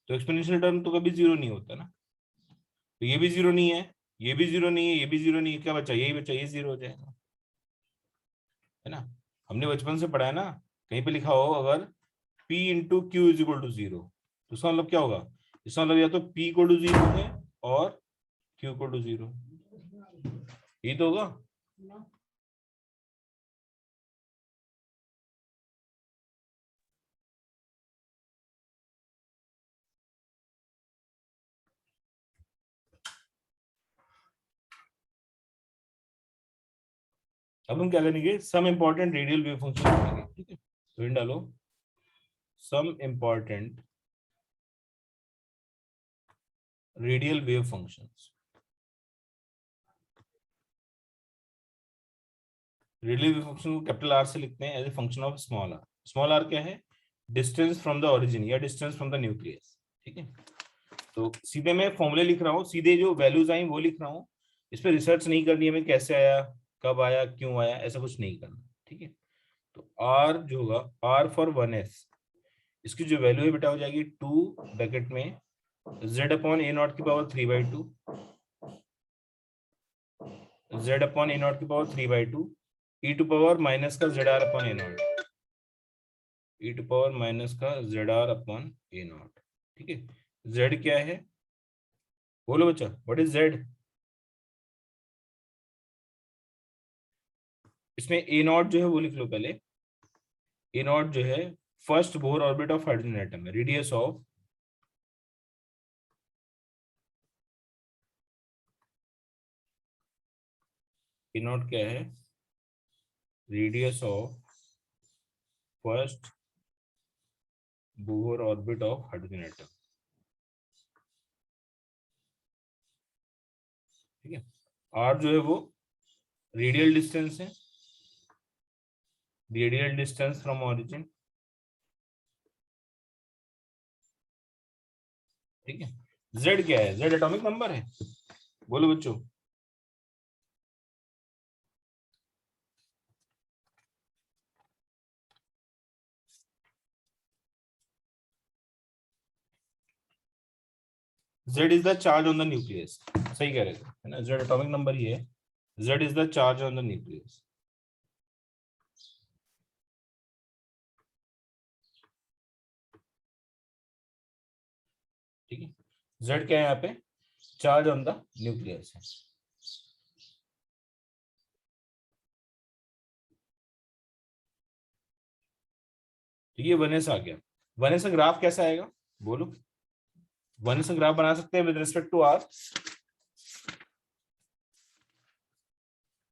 तो एक्सपोनेंशियल टर्म तो कभी जीरो नहीं होता ना। तो ये भी जीरो नहीं है, ये भी जीरो नहीं है, ये भी जीरो नहीं है, क्या बचा? यही बचा, ये जीरो हो जाएगा, है ना। हमने बचपन से पढ़ा है ना, कहीं पे लिखा हो अगर P into Q is equal to zero, तो इसका मतलब क्या होगा? इसका मतलब या तो P इक्वल टू जीरो है और Q इक्वल टू जीरो, यही तो होगा। अब हम क्या करेंगे, some important radial wave function लिखेंगे, ठीक है। तो इन डालो some important radial wave functions. Radial wave function को कैपिटल आर से लिखते हैं as a function of small R. Small R क्या है? डिस्टेंस फ्रॉम द ओरिजिन या डिस्टेंस फ्रॉम द न्यूक्लियस, ठीक है। तो सीधे मैं फॉर्मूले लिख रहा हूँ, सीधे जो वैल्यूज आई वो लिख रहा हूँ। इस पर रिसर्च नहीं करनी है हमें, कैसे आया, कब आया, क्यों आया, ऐसा कुछ नहीं करना, ठीक है। तो आर जो होगा, आर फॉर 1s, इसकी जो वैल्यू है बेटा हो जाएगी 2 ब्रैकेट में z अपॉन ए नॉट की power 3/2, z upon a nought की power 3/2, E to power minus का Z R upon a nought, E to power minus का Z R upon a nought, ठीक है। z क्या है बोलो बच्चा, व्हाट इज z? इसमें ए नॉट जो है वो लिख लो पहले। ए नॉट जो है first Bohr orbit of hydrogen atom है, रेडियस ऑफ ए नॉट क्या है? Radius of first Bohr orbit of hydrogen atom, ठीक है। आर जो है वो रेडियल डिस्टेंस है, रेडियल डिस्टेंस फ्रॉम ऑरिजिन, ठीक है। जेड क्या है? जेड एटॉमिक नंबर है, बोलो बच्चों। Z is the charge on the nucleus, सही कह रहे थे, है ना। जेड एटॉमिक नंबर ही है, Z is the charge on the nucleus, ठीक है। जेड क्या है यहाँ पे? चार्ज ऑन द न्यूक्लियस है। तो ये 1s आ गया। 1s का ग्राफ कैसा आएगा बोलो? 1s का ग्राफ बना सकते हैं विद रिस्पेक्ट टू आर।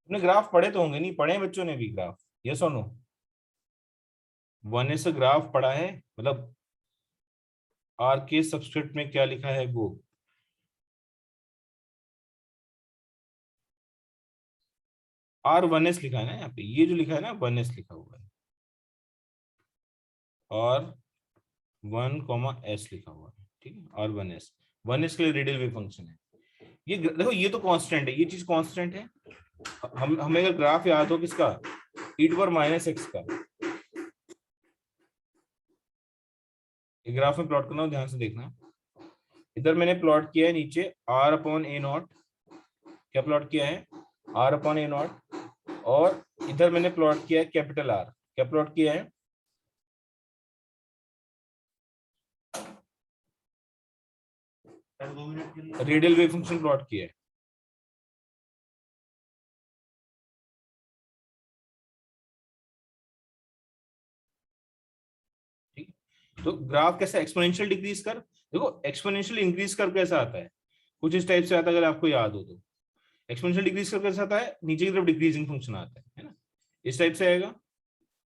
तुमने ग्राफ पढ़े तो होंगे, नहीं पढ़े बच्चों ने भी ग्राफ? यस और नो? 1s ग्राफ पढ़ा है, मतलब आर के सबस्क्रिप्ट में क्या लिखा है वो? R1s लिखा है ना यहाँ पे, ये जो लिखा है ना 1s लिखा हुआ है, और 1, S लिखा हुआ है, ठीक है। R1s, 1s के लिए रेडियल वेव फंक्शन है। ये देखो, ये तो कांस्टेंट है, ये चीज कांस्टेंट है। हम हमें अगर ग्राफ याद हो किसका, e⁻⁻x का, ये ग्राफ में प्लॉट करना हो, ध्यान से देखना। इधर मैंने प्लॉट किया है नीचे r अपॉन ए नॉट, क्या प्लॉट किया है? r upon a naught. और इधर मैंने प्लॉट किया है कैपिटल R, क्या प्लॉट किया है? रेडियल वेव फंक्शन प्लॉट किया है, ठीक है। तो ग्राफ कैसा? एक्सपोनेंशियल डिक्रीज कर, देखो एक्सपोनेंशियल इंक्रीज कर कैसा आता है, कुछ इस टाइप से आता है, अगर आपको याद हो तो। एक्सपोनेंशियल डिक्रीज करके साथ है, नीचे की तरफ डिक्रीजिंग फंक्शन आता है ना, इस टाइप से आएगा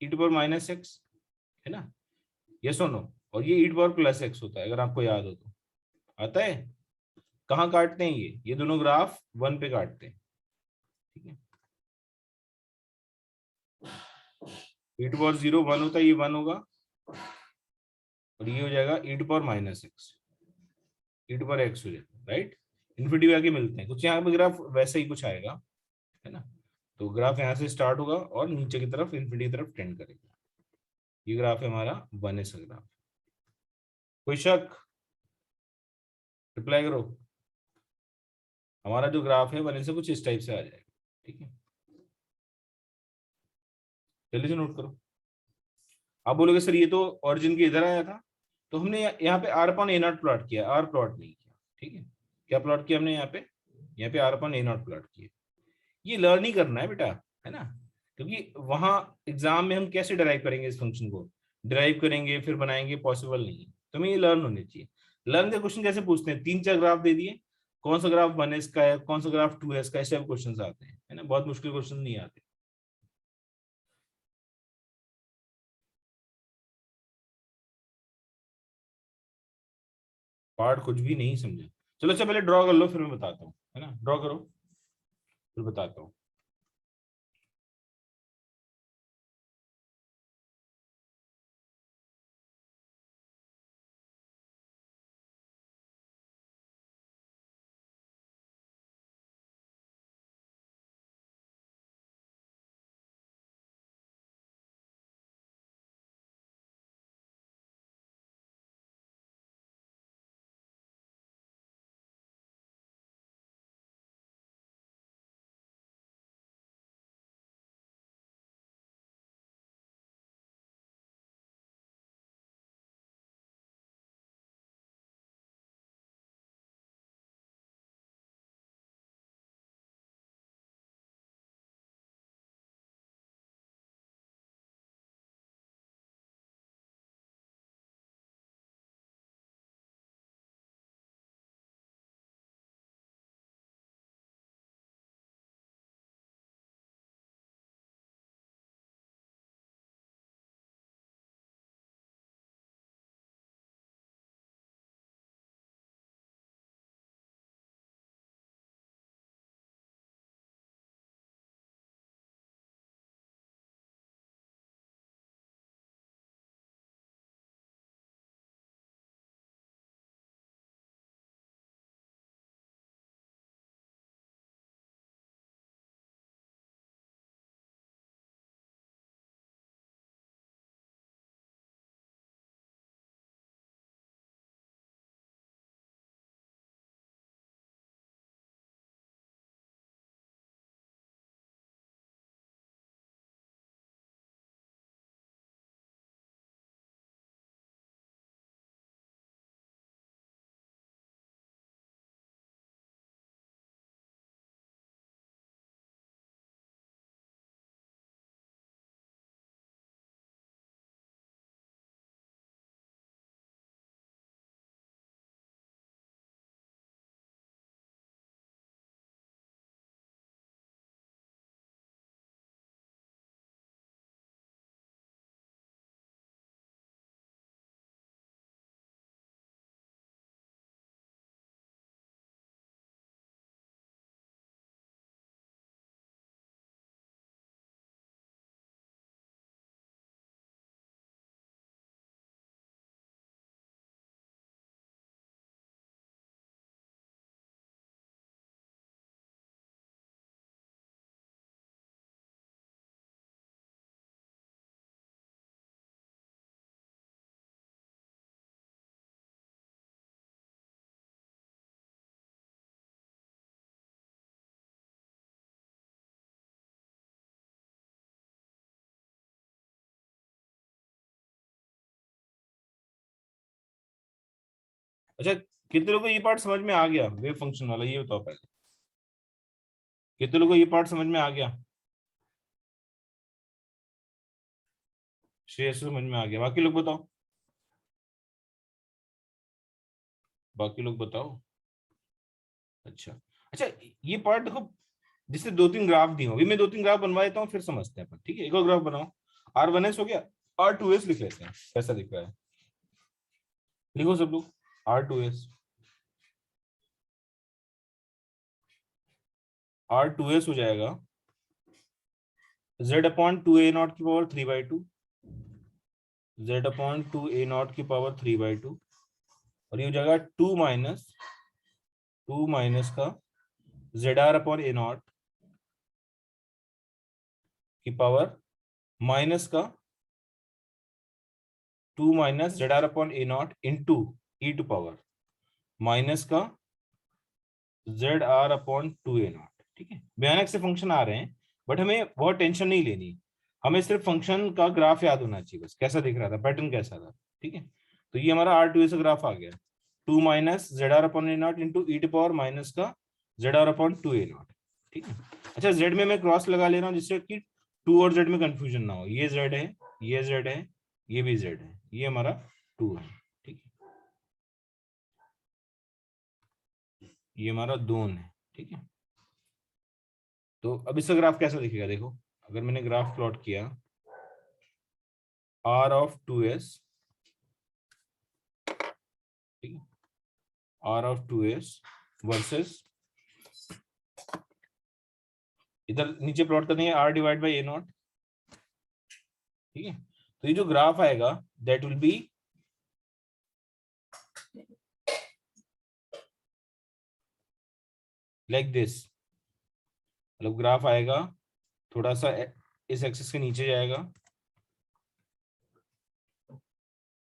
e to power minus X, है ना, यस और नो। और ये e to power plus X होता है, अगर आपको याद हो तो आता है। कहाँ काटते हैं ये दोनों ग्राफ 1 पे काटते हैं, ठीक है। e टू पावर 0 1 होता है, ये 1 होगा, और ये हो जाएगा e to power minus X, e to power X हो जाएगा, राइट। इन्फिनिटी आके मिलते हैं, कुछ यहाँ पे ग्राफ वैसा ही कुछ आएगा, है ना। तो ग्राफ यहाँ से स्टार्ट होगा और नीचे की तरफ इन्फिनिटी की तरफ टेंड करेगा। ये ग्राफ है हमारा 1s ग्राफ। कोई शक? रिप्लाई करो। हमारा जो ग्राफ है 1s से कुछ इस टाइप से आ जाएगा, ठीक है। जल्दी से नोट करो। आप बोलोगे सर ये तो ओरिजिन के इधर आया था, तो हमने यहाँ पे R upon a naught plot किया, आर प्लॉट नहीं किया, ठीक है। क्या प्लॉट किया हमने यहाँ पे R upon a naught plot किया। ये लर्न ही करना है बेटा, है ना, क्योंकि वहां एग्जाम में हम कैसे डिराइव करेंगे इस फंक्शन को, डिराइव करेंगे फिर बनाएंगे, पॉसिबल नहीं है। तो हमें ये लर्न होने चाहिए। लर्न के क्वेश्चन कैसे पूछते हैं, 3-4 ग्राफ दे दिए, कौन सा ग्राफ 1s का है, कौन सा ग्राफ 2s का, ऐसे क्वेश्चन आते हैं, है ना, बहुत मुश्किल क्वेश्चन नहीं आते। पार्ट कुछ भी नहीं समझे। चलो अच्छा पहले ड्रॉ कर लो, फिर मैं बताता हूँ, है ना, ड्रॉ करो फिर बताता हूँ। अच्छा कितने लोगों को ये पार्ट समझ में आ गया, वेव फंक्शन वाला, ये बताओ पहले, कितने लोगों को ये पार्ट समझ में आ गया? श्रेयस को समझ में आ गया, बाकी लोग बताओ, बाकी लोग बताओ। अच्छा अच्छा, ये पार्ट देखो, जिससे 2-3 ग्राफ दिए हो। अभी मैं 2-3 ग्राफ बनवा देता हूँ, फिर समझते हैं अपन, ठीक है। एक और ग्राफ बनाओ। R1s हो गया, R2s लिख लेते हैं, कैसा दिख रहा है, लिखो सब लोग। R2s, R2s हो जाएगा z अपॉन 2a0 की पावर 3/2, z अपॉन 2a0 की पावर 3/2, और ये हो जाएगा 2 माइनस का ZR अपॉन a0 की पावर माइनस का 2 minus ZR upon a0 into e to power minus का ZR अपॉन 2a0, ठीक है। भयानक से फंक्शन आ रहे हैं, बट हमें बहुत टेंशन नहीं लेनी, हमें सिर्फ फंक्शन का ग्राफ याद होना चाहिए, बस कैसा दिख रहा था, पैटर्न कैसा था, ठीक है। तो ये हमारा R2s का ग्राफ आ गया, 2 minus ZR upon a0 into e to power minus का ZR अपॉन 2a0, ठीक है। अच्छा, Z में मैं क्रॉस लगा ले रहा हूँ जिससे कि 2 और Z में कंफ्यूजन ना हो। ये Z है, ये Z है, ये भी Z है, ये हमारा 2 है, ठीक है, ये हमारा 2 है, ठीक है। तो अब इसका ग्राफ कैसा दिखेगा, देखो, अगर मैंने ग्राफ प्लॉट किया R ऑफ 2s, ठीक है, R ऑफ 2s वर्सेस, इधर नीचे प्लॉट कर देंगे R डिवाइड बाई a0, ठीक है। तो ये जो ग्राफ आएगा that will be like this, मतलब ग्राफ आएगा थोड़ा सा इस एक्सिस के नीचे जाएगा,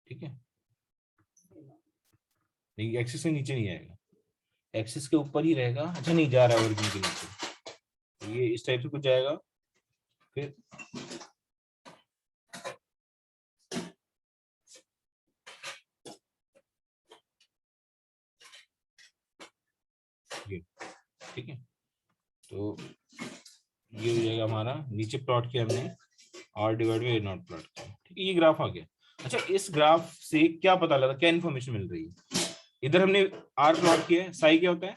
ठीक है, नहीं एक्सिस के नीचे नहीं आएगा, एक्सिस के ऊपर ही रहेगा। अच्छा, नहीं जा रहा है ओरिजिन के नीचे, तो ये इस टाइप से कुछ जाएगा, फिर ये, ठीक है। तो ये हो जाएगा हमारा, नीचे प्लॉट किया हमने R divide by a0 plot किया, ठीक है, ये ग्राफ आ गया। अच्छा, इस ग्राफ से क्या पता लगा, क्या इन्फॉर्मेशन मिल रही है, इधर हमने R प्लॉट किया है, साई क्या होता है,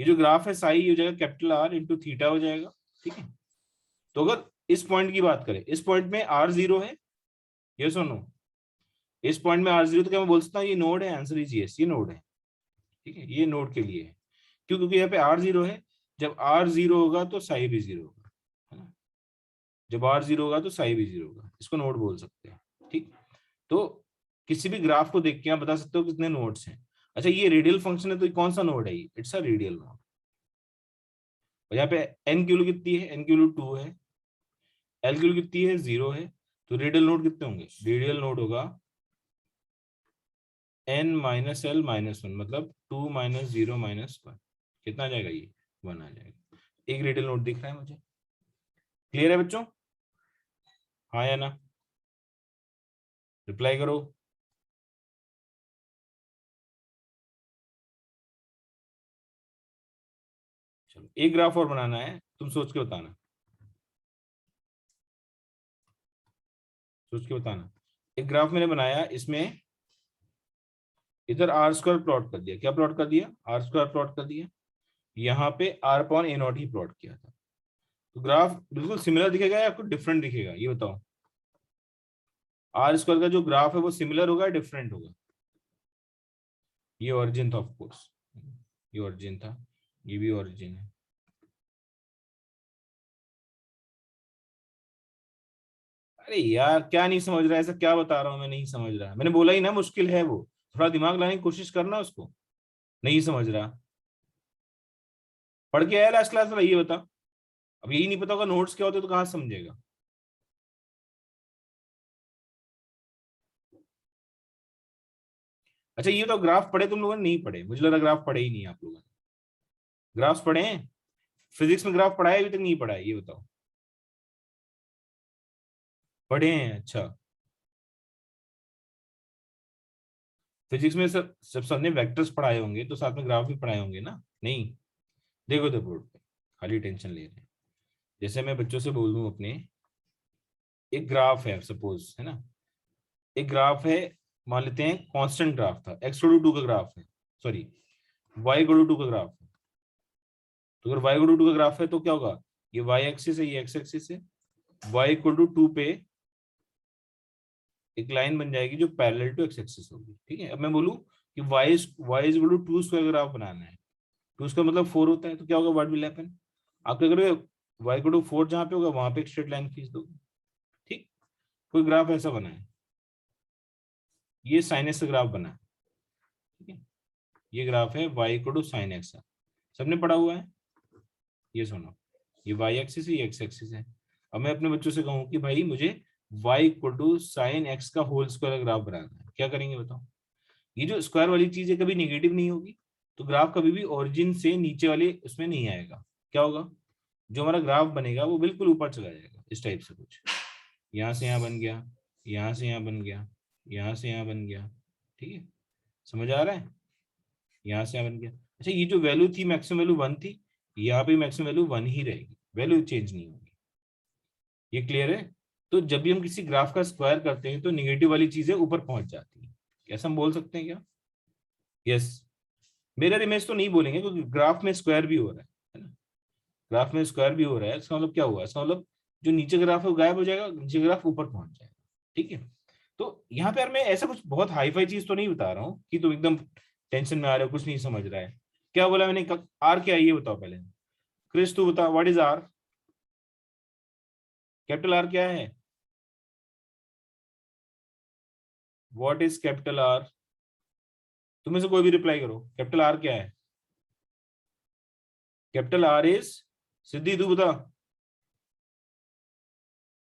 ये जो ग्राफ है साई हो जाएगा कैपिटल R इंटू थीटा हो जाएगा, ठीक है। तो अगर इस पॉइंट की बात करें, इस पॉइंट में R0 है, ये सुनो, इस पॉइंट में R0, तो क्या मैं बोल सकता हूँ ये नोड है, आंसर इज यस, ये नोड है, ठीक है, ये नोड के लिए है। क्यों? क्योंकि यहाँ पे R0 है, जब R0 होगा तो साई भी 0 होगा, है ना, जब R0 होगा तो साई भी 0 होगा, इसको नोड बोल सकते हैं, ठीक। तो किसी भी ग्राफ को देख के आप बता सकते हो कितने नोड्स हैं। अच्छा, ये रेडियल फंक्शन है, तो कौन सा नोड है, इट्स अ रेडियल नोड। और यहाँ पे एन की वैल्यू कितनी है, एन की वैल्यू 2 है, एल की वैल्यू कितनी है, 0 है, तो रेडियल नोड कितने होंगे, रेडियल नोड होगा n माइनस एल माइनस 1, मतलब 2 माइनस 0 माइनस 1, कितना आ जाएगा, ये 1 आ जाएगा। एक रेडियल नोड दिख रहा है मुझे, क्लियर है बच्चों, हाँ या ना, रिप्लाई करो। चलो, एक ग्राफ और बनाना है, तुम सोच के बताना, सोच के बताना। एक ग्राफ मैंने बनाया, इसमें इधर आर स्क्वायर प्लॉट कर दिया, क्या प्लॉट कर दिया, आर स्क्वायर प्लॉट कर दिया, यहाँ पे आर अपॉन ए नॉट ही प्लॉट किया था। तो ग्राफ बिल्कुल सिमिलर दिखेगा या आपको डिफरेंट दिखेगा, ये बताओ। आर स्क्वायर का जो ग्राफ है वो सिमिलर होगा या डिफरेंट होगा, ये ओरिजिन था, ऑफ कोर्स ये ओरिजिन था, ये भी ओरिजिन है। अरे यार, क्या नहीं समझ रहा है, ऐसा क्या बता रहा हूँ मैं, नहीं समझ रहा, मैंने बोला ही ना मुश्किल है वो, थोड़ा दिमाग लाने की कोशिश करना उसको, नहीं समझ रहा, पढ़ के आया लास्ट क्लास में, ये बता। अब यही नहीं पता होगा नोट्स क्या होते तो कहाँ से समझेगा। अच्छा, ये तो ग्राफ पढ़े तुम लोगों ने, नहीं पढ़े, मुझे लगा ग्राफ पढ़े ही नहीं आप लोगों ने, ग्राफ्स पढ़े हैं, फिजिक्स में ग्राफ पढ़ा है अभी तक, नहीं पढ़ा है, ये बताओ। पढ़े हैं, अच्छा। फिजिक्स में सब सब सबने वेक्टर्स पढ़ाए होंगे, तो साथ में ग्राफ भी पढ़ाए होंगे ना, नहीं, देखो तो बोर्ड पे, खाली टेंशन ले रहे हैं। जैसे मैं बच्चों से बोल दूं अपने एक ग्राफ है सपोज, है ना, एक ग्राफ है, मान लेते हैं कांस्टेंट ग्राफ था, x = 2 का ग्राफ है, सॉरी y = 2 का ग्राफ है। तो अगर y = 2 का ग्राफ है तो क्या होगा, ये y एक्सिस है, ये x एक्सिस है, y = 2 पे एक लाइन बन जाएगी जो पैरेलल टू x एक्सिस होगी। ठीक है, अब मैं बोलूं कि y = 2 स्क्वायर ग्राफ बनाना है, 2 स्क्वायर मतलब 4 होता है, तो क्या होगा, व्हाट विल हैपन, आप क्या करोगे, y = 4 जहां पे होगा वहां पे एक स्ट्रेट लाइन खींच दोगे। ठीक, कोई ग्राफ ऐसा बना है, ये sin x का ग्राफ बना है। ठीक है, ये ग्राफ है y = sin x, सबने पढ़ा हुआ है, ये सुनो, ये y एक्सिस है, ये x एक्सिस है। अब मैं अपने बच्चों से कहूँ कि भाई मुझे y = sin x का होल स्क्वायर ग्राफ बनाना है, क्या करेंगे बताओ। ये जो स्क्वायर वाली चीज है कभी नेगेटिव नहीं होगी, तो ग्राफ कभी भी ओरिजिन से नीचे वाले उसमें नहीं आएगा। क्या होगा, जो हमारा ग्राफ बनेगा वो बिल्कुल ऊपर चला जाएगा, इस टाइप से कुछ, यहाँ से यहाँ बन गया, यहाँ से यहाँ बन गया, यहाँ से यहाँ बन गया। ठीक है, समझ आ रहा है, यहाँ से यहाँ बन गया। अच्छा, ये जो वैल्यू थी मैक्सिमम वैल्यू 1 थी, यहाँ पे मैक्सिमम वैल्यू 1 ही रहेगी, वैल्यू चेंज नहीं होगी। ये क्लियर है। तो जब भी हम किसी ग्राफ का स्क्वायर करते हैं तो निगेटिव वाली चीजें ऊपर पहुंच जाती है, कैसा हम बोल सकते हैं क्या, यस। मिरर इमेज तो नहीं बोलेंगे क्योंकि ग्राफ में स्क्वायर भी हो रहा है ना, ग्राफ में स्क्वायर भी हो रहा है, इसका मतलब क्या हुआ, इसका मतलब जो नीचे ग्राफ है वो गायब हो जाएगा, नीचे ग्राफ ऊपर पहुंच जाएगा। ठीक है, तो यहाँ पे यार मैं ऐसा कुछ बहुत हाई फाई चीज तो नहीं बता रहा हूँ कि तुम एकदम टेंशन में आ रहे हो, कुछ नहीं समझ रहा है। क्या बोला मैंने, आर क्या है ये बताओ पहले, क्रिस तू बता, what is R, capital R क्या है, व्हाट इज कैपिटल आर, तुम्हें से कोई भी रिप्लाई करो, कैपिटल आर क्या है, कैपिटल आर इज, सिद्धि तू बता,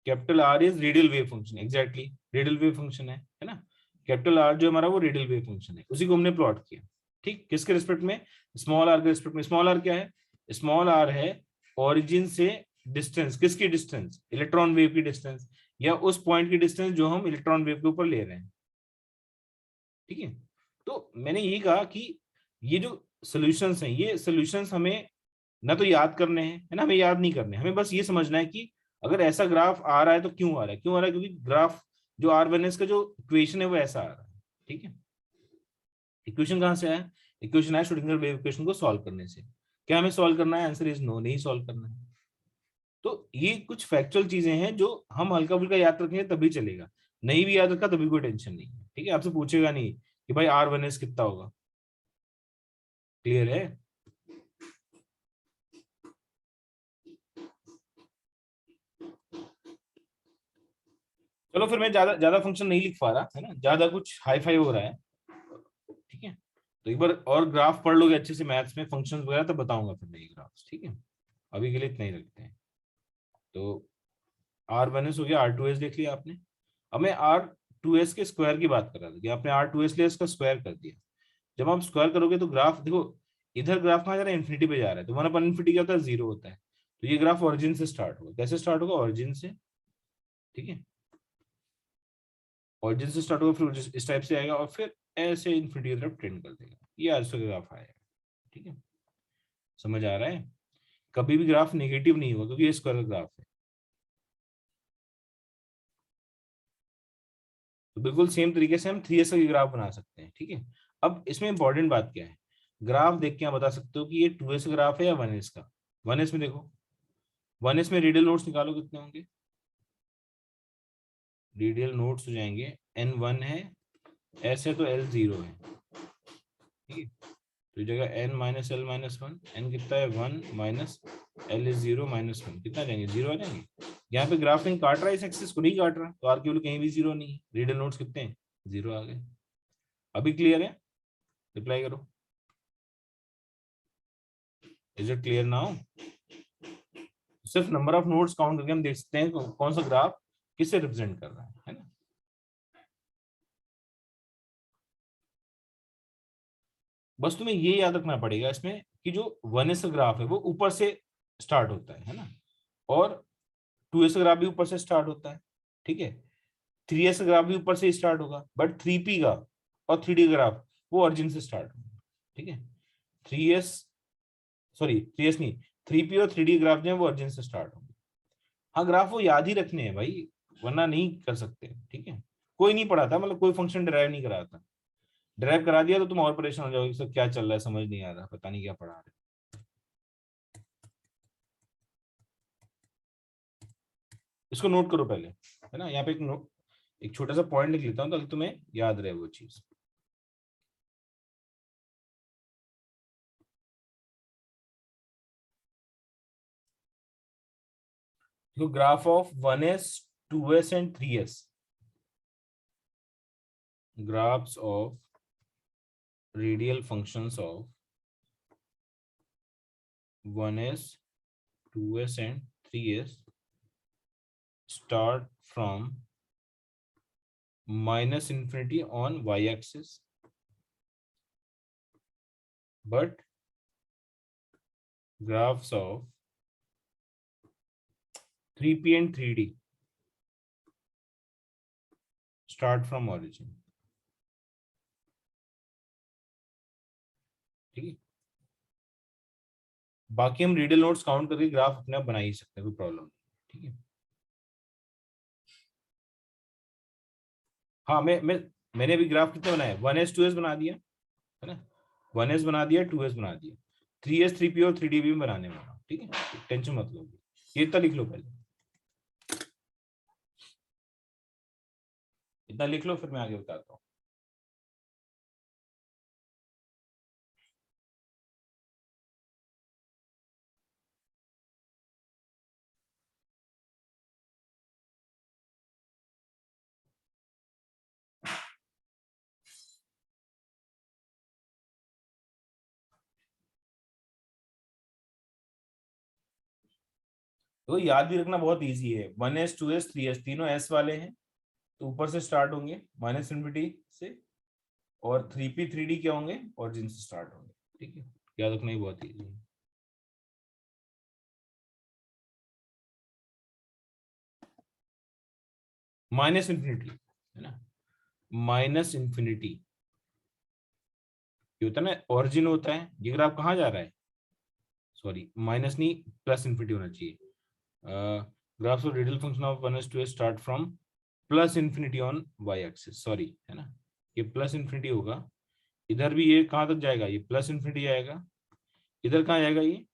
capital R is radial wave function, exactly radial wave function है ना। कैपिटल आर जो हमारा वो रेडियल वेव फंक्शन है, उसी को हमने प्लॉट किया। ठीक, किसके रिस्पेक्ट में, स्मॉल आर के रिस्पेक्ट में। स्मॉल आर क्या है, स्मॉल आर है ओरिजिन से डिस्टेंस, किसकी डिस्टेंस, इलेक्ट्रॉन वेव की डिस्टेंस, या उस पॉइंट की डिस्टेंस जो हम इलेक्ट्रॉन वेव के ऊपर ले रहे हैं। ठीक है, तो मैंने यही कहा कि ये जो सॉल्यूशंस हैं, ये सॉल्यूशंस हमें ना तो याद करने हैं, है ना, हमें याद नहीं करने, हमें बस ये समझना है कि अगर ऐसा ग्राफ आ रहा है तो क्यों आ रहा है, क्यों आ रहा है, क्योंकि ग्राफ जो R1s का जो इक्वेशन है वो ऐसा आ रहा है। ठीक है, इक्वेशन कहां से आया, इक्वेशन आया श्रोडिंगर वेव इक्वेशन को सॉल्व करने से। क्या हमें सॉल्व करना है, आंसर इज नो, नहीं सॉल्व करना है। तो ये कुछ फैक्चुअल चीजें हैं जो हम हल्का फुल्का याद रखेंगे तभी चलेगा, नहीं भी याद रखा तभी कोई टेंशन नहीं है। ठीक है, आपसे पूछेगा नहीं कि भाई R1s कितना होगा, क्लियर है। चलो फिर मैं ज्यादा ज्यादा फंक्शन नहीं लिख पा रहा, है ना, ज्यादा कुछ हाई फाई हो रहा है। ठीक है, तो एक बार और ग्राफ पढ़ लोगे अच्छे से मैथ्स में फंक्शंस वगैरह तो बताऊंगा फिर नई ग्राफ्स। ठीक है, अभी के लिए इतना ही रखते हैं। तो R1s हो गया, R2s देख लिया आपने। अब मैं R2s के स्क्वायर की बात कर रहा था कि आपने R2s लिया, इसका स्क्वायर कर दिया। जब आप स्क्वायर करोगे तो ग्राफ देखो, इधर ग्राफ कहाँ जा रहा है, इन्फिनिटी पे जा रहा है, तो 1/इन्फिनिटी क्या होता है, 0 होता है। तो ये ग्राफ ऑरिजिन से स्टार्ट होगा, कैसे स्टार्ट होगा, ऑरिजिन से। ठीक है, ऑरिजिन से स्टार्ट होगा, फिर इस टाइप से आएगा और फिर ऐसे इन्फिनिटी की तरफ ट्रेंड कर देगा, ये आंसर का ग्राफ आएगा। ठीक है, समझ आ रहा है, कभी भी ग्राफ नेगेटिव नहीं होगा क्योंकि ये स्क्वायर ग्राफ है। तो बिल्कुल सेम तरीके से हम 3s का ग्राफ बना सकते हैं। ठीक है, अब इसमें इंपॉर्टेंट बात क्या है, ग्राफ देख के आप बता सकते हो कि ये 2s ग्राफ है या 1s का। 1s में देखो, 1s में रेडियल नोड्स निकालो कितने होंगे, रेडियल नोड्स हो जाएंगे n1 है, s है तो l 0 है। ठीक है, तो ये जगह n minus L minus one, N कितना है 1 माइनस एल इज 0 माइनस 1, कितना जाएंगे 0 आ जाएंगे। यहाँ पे ग्राफिंग काट रहा है, इस एक्सिस को नहीं काट रहा, तो आर की वैल्यू कहीं भी 0 नहीं है, रेडियल नोड्स कितने हैं 0 आ गए। अभी क्लियर है, रिप्लाई करो, इज इट क्लियर नाउ। सिर्फ नंबर ऑफ नोड्स काउंट करके हम देख सकते हैं कौन सा ग्राफ किससे रिप्रेजेंट कर रहा है ना। बस तुम्हें ये याद रखना पड़ेगा इसमें कि जो 1s ग्राफ है वो ऊपर से स्टार्ट होता है ना, और 2s ग्राफ भी ऊपर से स्टार्ट होता है। ठीक है, 3s ग्राफ भी ऊपर से स्टार्ट होगा, बट 3p का और 3d ग्राफ वो ओरिजिन से स्टार्ट होगा। ठीक है, 3s, सॉरी 3s नहीं, 3p और 3d ग्राफ जो है वो ओरिजिन से स्टार्ट होंगे। हाँ, ग्राफ वो याद ही रखने हैं भाई, वरना नहीं कर सकते। ठीक है, कोई नहीं पढ़ा था, मतलब कोई फंक्शन डिराइव नहीं करा था। डिराइव करा दिया तो तुम और परेशान हो जाओगे, सर क्या चल रहा है समझ नहीं आ रहा, पता नहीं क्या पढ़ा रहे। इसको नोट करो पहले, है ना, यहाँ पे एक नोट, एक छोटा सा पॉइंट लिख लेता हूँ ताकि तुम्हें याद रहे वो चीज। तो graph of 1s 2s and 3s, graphs of radial functions of 1s 2s and 3s start from minus infinity on y-axis, but graphs of 3p and 3d start from origin। ठीक है, बाकी हम रेडियल नोट्स काउंट करके ग्राफ अपने आप बना ही सकते हैं, कोई प्रॉब्लम नहीं। ठीक है, हाँ मैंने अभी ग्राफ कितने बनाए, 1s 2s बना दिया है ना, 1s बना दिया, 2s बना दिया, 3s 3p और 3d भी बनाने वाला। ठीक है, टेंशन मत लो, ये इतना लिख लो पहले, इतना लिख लो, फिर मैं आगे बताता हूँ। तो याद भी रखना बहुत इजी है, 1s 2s 3s तीनों s वाले हैं, तो ऊपर से स्टार्ट होंगे माइनस इनफिनिटी से, और 3p 3d क्या होंगे, ओरिजिन से स्टार्ट होंगे। ठीक है, याद रखना ही बहुत इजी है। माइनस इन्फिनिटी है ना, माइनस इन्फिनिटी ये होता है ना, ओरिजिन होता है, ये ग्राफ कहाँ जा रहा है, सॉरी माइनस नहीं, प्लस इन्फिनिटी होना चाहिए। Graphs of radial function of 1s 2s start from plus infinity on Y axis, sorry है ना, ये प्लस इन्फिनिटी होगा, इधर भी ये कहाँ तक जाएगा, ये प्लस इन्फिनिटी जाएगा, इधर कहाँ जाएगा ये,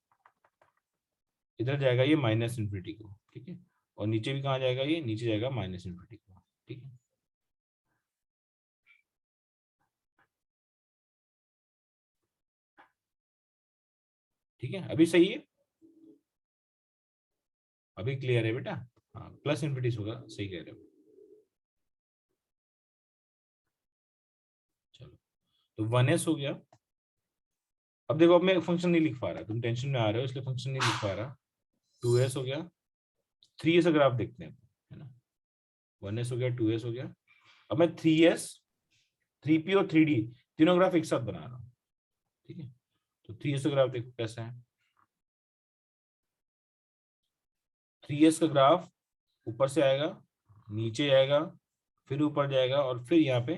इधर जाएगा ये माइनस इन्फिनिटी को। ठीक है, और नीचे भी कहाँ जाएगा, ये नीचे जाएगा माइनस इन्फिनिटी को। ठीक है, ठीक है, अभी सही है, अभी क्लियर है बेटा। हाँ प्लस इन्फिनिटी होगा, सही कह रहे हो। चलो, तो 1s हो गया। अब देखो, अब मैं फंक्शन नहीं लिख पा रहा, तुम टेंशन में आ रहे हो इसलिए फंक्शन नहीं लिख पा रहा। 2s हो गया, 3s अगर आप देखते हैं, है ना, 1s हो गया, 2s हो गया। अब मैं 3s 3p और 3d तीनों ग्राफ एक साथ बना रहा हूँ। ठीक है, तो 3s का ग्राफ देखो कैसा है, 3s का ग्राफ ऊपर से आएगा, नीचे जाएगा, फिर ऊपर जाएगा, और फिर यहाँ पे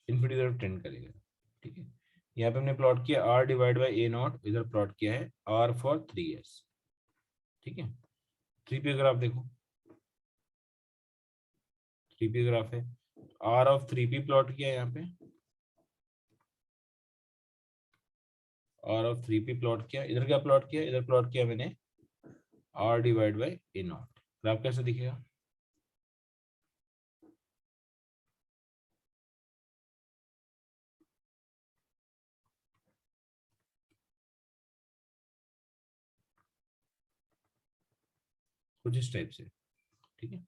इन्फिनिटी की तरफ टेंड करेगा। ठीक है, यहाँ पे हमने प्लॉट किया r divide by a not, इधर प्लॉट किया है r फॉर 3s। ठीक है, 3p ग्राफ देखो, 3p ग्राफ है, r ऑफ 3p प्लॉट किया है यहाँ पे, r ऑफ 3p प्लॉट किया, इधर क्या प्लॉट किया, इधर प्लॉट किया मैंने r divide by a not. Graph कैसे दिखेगा, कुछ इस टाइप से। ठीक है,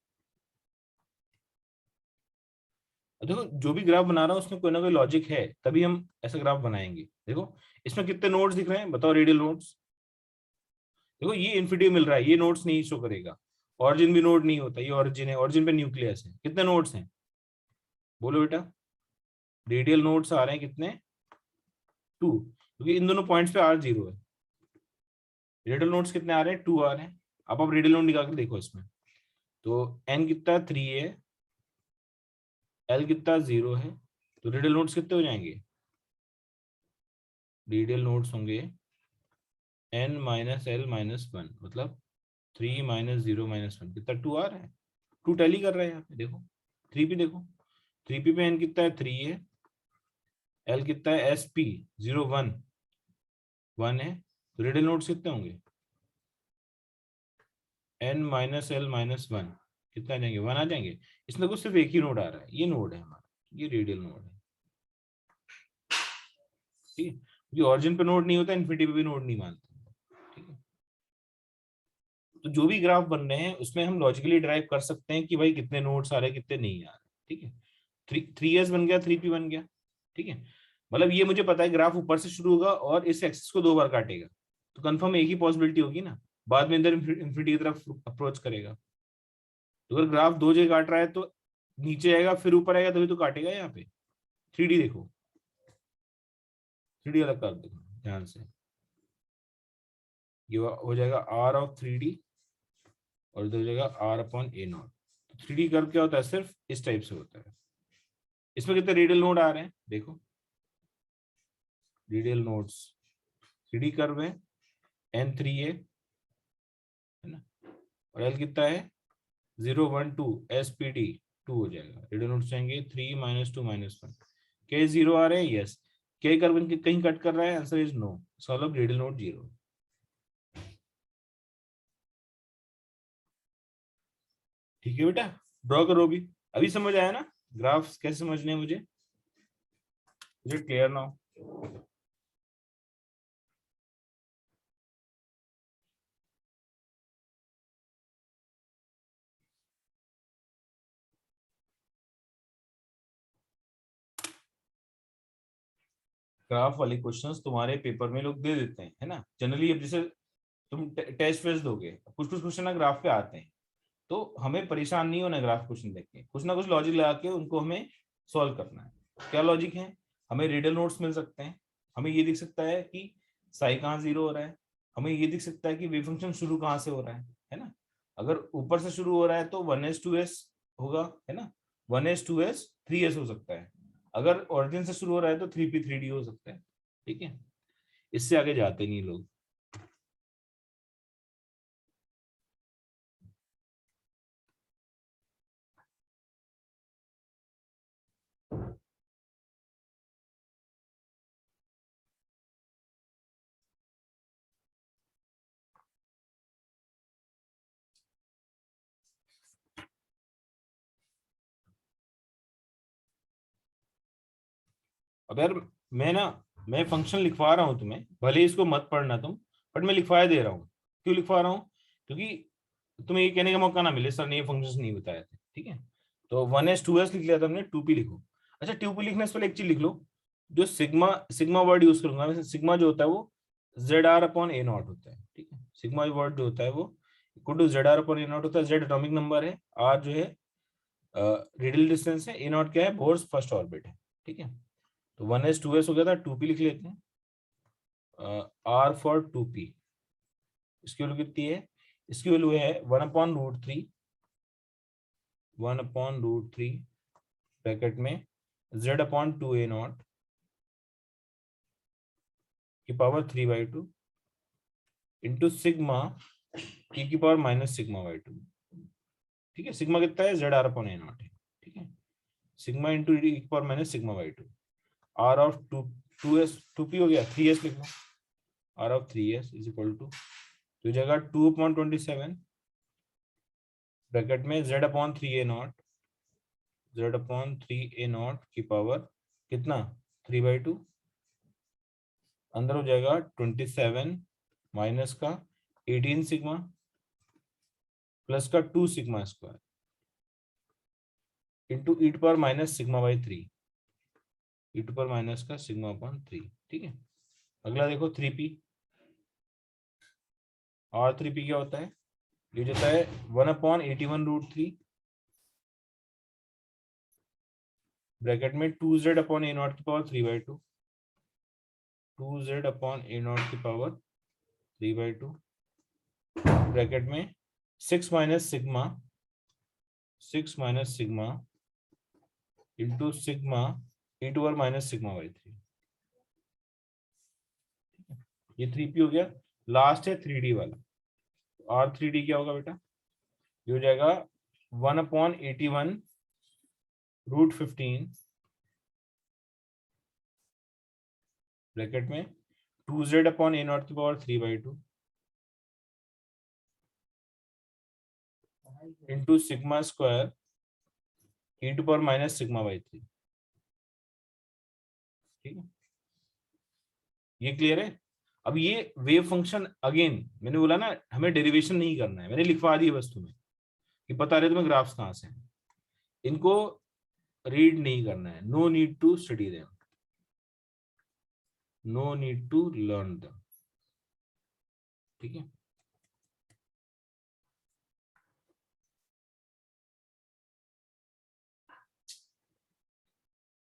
देखो जो भी ग्राफ बना रहा हूँ उसमें कोई ना कोई लॉजिक है, तभी हम ऐसा ग्राफ बनाएंगे। देखो इसमें कितने नोड्स दिख रहे हैं बताओ, रेडियल नोड्स, देखो ये इन्फिनिटी मिल रहा है, ये नोड्स नहीं शो करेगा, ऑरिजिन भी नोड नहीं होता, ये ऑरिजिन है, ऑरिजिन पे न्यूक्लियस है, कितने नोड्स हैं बोलो बेटा, रेडियल नोड्स आ रहे हैं कितने, 2, क्योंकि इन दोनों पॉइंट्स पे r0 है। रेडियल नोड्स कितने आ रहे हैं, 2 आ रहे हैं। अब आप रेडियल नोड निकाल के देखो इसमें, तो n कितना 3 है, l कितना 0 है, तो रेडियल नोड्स कितने हो जाएंगे, रेडियल नोड्स होंगे n माइनस l माइनस 1, मतलब 3 माइनस 0 माइनस 1 कितना 2 आ रहा है। टू टैली कर रहा है यहाँ पे, देखो 3p, देखो 3p पे n कितना है 3 है, l कितना है sp 0 1 1 है, तो रेडियल नोड्स कितने होंगे n माइनस l माइनस 1, कितना आ जाएंगे 1 आ जाएंगे। इसमें कुछ सिर्फ एक ही नोड आ रहा है, ये नोड है हमारा, ये रेडियल नोड है, ठीक है, क्योंकि ऑरिजिन पे नोड नहीं होता, इन्फिनिटी पे भी नोड नहीं मानते, ठीक है। तो जो भी ग्राफ बन रहे हैं उसमें हम लॉजिकली ड्राइव कर सकते हैं कि भाई कितने नोड्स आ रहे हैं कितने नहीं आ रहे, ठीक है। 3s बन गया 3p बन गया, ठीक है। मतलब ये मुझे पता है ग्राफ ऊपर से शुरू होगा और इस एक्सिस को 2 बार काटेगा, तो कंफर्म एक ही पॉसिबिलिटी होगी ना, बाद में इधर इन्फिनिटी की तरफ अप्रोच करेगा। तो अगर ग्राफ 2 जगह काट रहा है तो नीचे आएगा फिर ऊपर आएगा तभी तो काटेगा। यहाँ पे 3D देखो, 3D अलग कर दो ध्यान से, ये हो जाएगा r ऑफ 3D और इधर हो जाएगा r अपॉन a नॉट। तो 3D कर्व क्या होता है, सिर्फ इस टाइप से होता है। इसमें कितने रेडियल नोड आ रहे हैं देखो, रेडियल नोड्स 3D कर्व है, n3 है ना, और l कितना है 0 1 2 spd 2 हो जाएगा। रेडियल नोड्स जाएंगे 3 माइनस 2 माइनस 1, के 0 आ रहे हैं, यस के कर्व कहीं कट कर रहा है, answer is no, solve radial node 0। ठीक है बेटा, ड्रॉ करो भी। अभी समझ आया ना ग्राफ्स कैसे समझने हैं मुझे, क्लियर ना हो? ग्राफ वाले क्वेश्चंस तुम्हारे पेपर में लोग दे देते हैं, है ना, जनरली। अब जैसे तुम टेस्ट फेस दोगे, कुछ कुछ क्वेश्चन ना ग्राफ पे आते हैं, तो हमें परेशान नहीं होना ग्राफ क्वेश्चन देख के, कुछ ना कुछ लॉजिक लगा के उनको हमें सॉल्व करना है। क्या लॉजिक है, हमें रेडियल नोड्स मिल सकते हैं, हमें ये दिख सकता है कि साई कहाँ 0 हो रहा है, हमें ये दिख सकता है कि वेव फंक्शन शुरू कहाँ से हो रहा है ना। अगर ऊपर से शुरू हो रहा है तो 1s 2s होगा, है ना, 1s 2s 3s हो सकता है। अगर ऑरिजिन से शुरू हो रहा है तो 3p 3d हो सकता है, ठीक है। इससे आगे जाते नहीं लोग। अब यार मैं फंक्शन लिखवा रहा हूँ तुम्हें, भले इसको मत पढ़ना तुम, बट मैं लिखवा दे रहा हूँ। क्यों लिखवा रहा हूँ, क्योंकि तुम्हें ये कहने का मौका ना मिले सर ने ये फंक्शंस नहीं बताए थे, ठीक है। तो 1s 2s लिख लिया था हमने, 2p लिखो। अच्छा 2p लिखने से पहले एक चीज लिख लो, जो सिग्मा सिग्मा वर्ड यूज करूंगा मैं, सिग्मा जो होता है वो ZR अपॉन A नॉट होता है, ठीक है। सिग्मा वर्ड जो होता है वो equal to ZR upon A naught होता है। Z एटॉमिक नंबर है, R जो है रेडियल डिस्टेंस है, A नॉट क्या है, बोर्स फर्स्ट ऑर्बिट है, ठीक है। तो 1s 2s हो गया था, 2p लिख लेते हैं, R फॉर 2p। इसकी वैल्यू कितनी है, इसकी वैल्यू है 1/√3, 1/√3 ब्रैकेट में Z अपॉन 2A नॉट की पावर 3/2 इंटू सिग्मा e की पावर माइनस सिग्मा बाई 2, ठीक है। सिग्मा कितना है, ZR अपॉन A नॉट है, ठीक है। सिग्मा इंटू e की power minus sigma by 2, R of 2s 2p हो गया, 3s लिख लो, R of 3s is equal to, तो जगह 2/27 ब्रैकेट में Z upon 3A naught, Z upon 3A naught की पावर कितना 3/2, अंदर हो जाएगा 27 माइनस का 18 सिग्मा प्लस का 2 sigma square into E to power minus sigma by 3, E to power minus का सिग्मा अपॉन 3, ठीक है। अगला देखो 3p, और 3p क्या होता है, ये जाता है 1/81√3 ब्रैकेट में 2z अपॉन A नॉट की power 3/2, 2z upon A naught की पावर 3/2 ब्रैकेट में 6 minus sigma into sigma E to power minus sigma by 3, ये 3p हो गया। लास्ट है 3d वाला, R 3d क्या होगा बेटा, ये हो जाएगा 1/81 √15 ब्रैकेट में 2z/a0 into sigma square e⁻⁻⁴। ठीक है, ये क्लियर है। अब ये वेव फंक्शन अगेन मैंने बोला ना, हमें डेरिवेशन नहीं करना है, मैंने लिखवा दी बस तुम्हें कि पता रहे तुम्हें ग्राफ्स कहां से हैं, इनको रीड नहीं करना है। No need to study them, no need to learn them. ठीक है,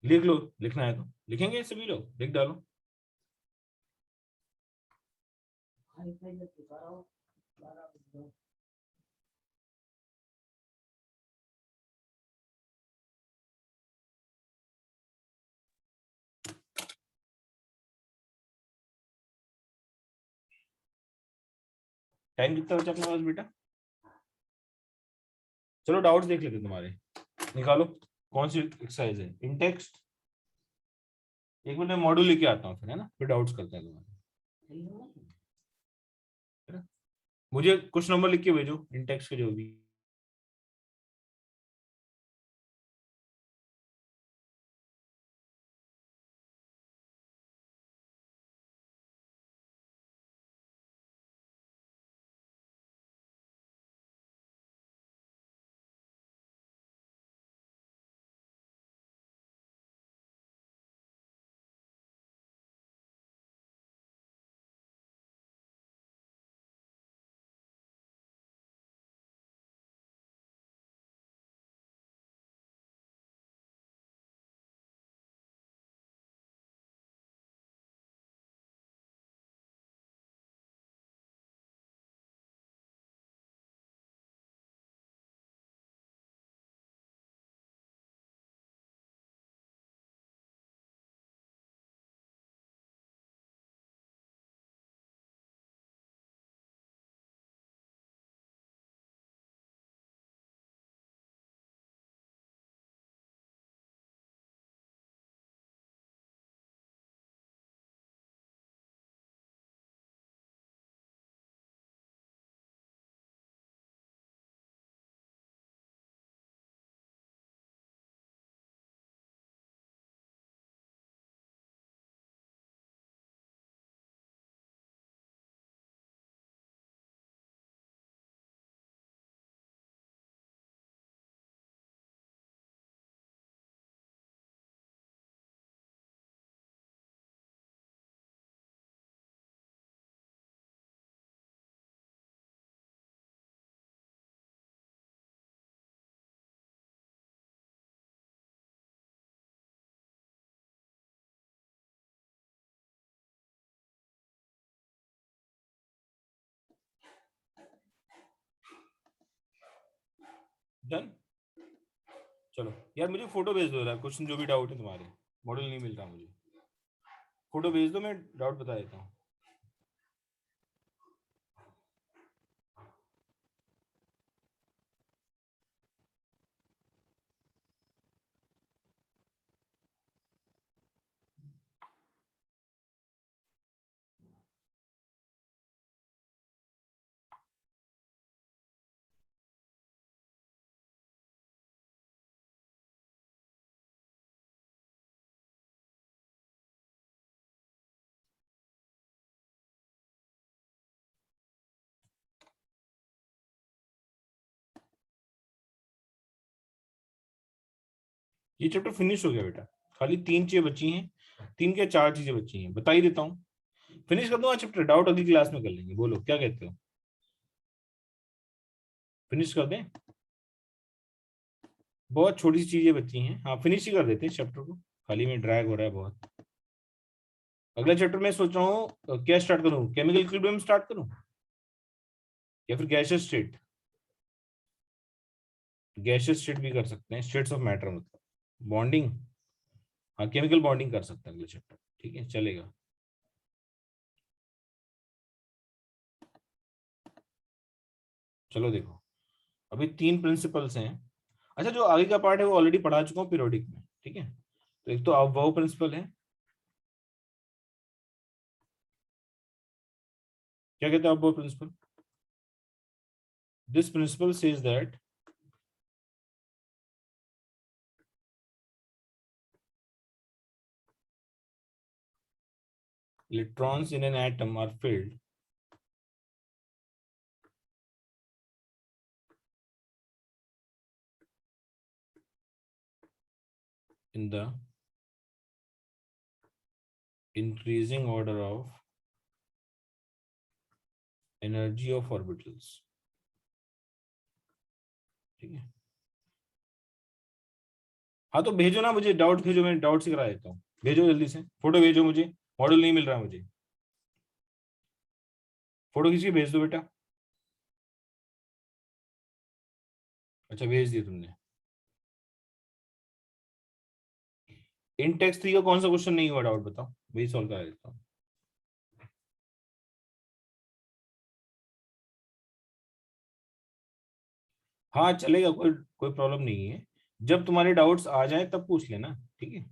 लिख लो, लिखना है तो लिखेंगे, सभी लोग लिख डालो। टाइम कितना बचा अपने पास बेटा? चलो डाउट्स देख लेते तुम्हारे, निकालो कौन सी एक्सरसाइज है। इन टेक्स्ट एक मिनट में मॉड्यूल लेके आता हूँ फिर, है ना, फिर डाउट्स करते हैं तुम्हारे। मुझे कुछ नंबर लिख के भेजो इन टेक्स्ट के जो भी। डन। चलो यार मुझे फोटो भेज दो यार, क्वेश्चन जो भी डाउट है तुम्हारे, मॉडल नहीं मिल रहा मुझे, फोटो भेज दो, मैं डाउट बता देता हूँ। ये चैप्टर फिनिश हो गया बेटा, खाली 3 चीजें बची हैं, 3 क्या 4 चीजें बची हैं, बता ही देता हूँ। फिनिश कर दूंगा चैप्टर, डाउट अगली क्लास में कर लेंगे, बोलो क्या कहते हो, फिनिश कर दें? बहुत छोटी सी चीजें बची हैं, हाँ फिनिश ही कर देते हैं चैप्टर को, खाली में ड्रैग हो रहा है बहुत। अगला चैप्टर में सोच रहा हूँ क्या स्टार्ट करूँ, केमिकल इक्विलिब्रियम स्टार्ट करूँ या फिर गैसियस स्टेट? गैसियस स्टेट भी कर सकते हैं, स्टेट्स ऑफ मैटर मतलब बॉन्डिंग, हाँ केमिकल बॉन्डिंग कर सकते हैं अगले चैप्टर, ठीक है चलेगा। चलो देखो, अभी 3 प्रिंसिपल्स हैं। अच्छा, जो आगे का पार्ट है वो ऑलरेडी पढ़ा चुका हूँ पीरियोडिक में, ठीक है। तो एक तो अबव प्रिंसिपल है, क्या कहते हैं Aufbau principle? This principle says that electrons in an atom are filled in the increasing order of energy of orbitals, ठीक है। हाँ तो भेजो ना मुझे, डाउट भेजो, मैं डाउट से करा देता हूँ, भेजो जल्दी से, फोटो भेजो मुझे, मॉडल नहीं मिल रहा मुझे, फोटो खींच के भेज दो बेटा। अच्छा भेज दिया तुमने। इन टेक्स्ट 3 का कौन सा क्वेश्चन नहीं हुआ, डाउट बताओ, वही सॉल्व करा देता हूँ। हाँ चलेगा, कोई कोई प्रॉब्लम नहीं है, जब तुम्हारे डाउट्स आ जाए तब पूछ लेना, ठीक है।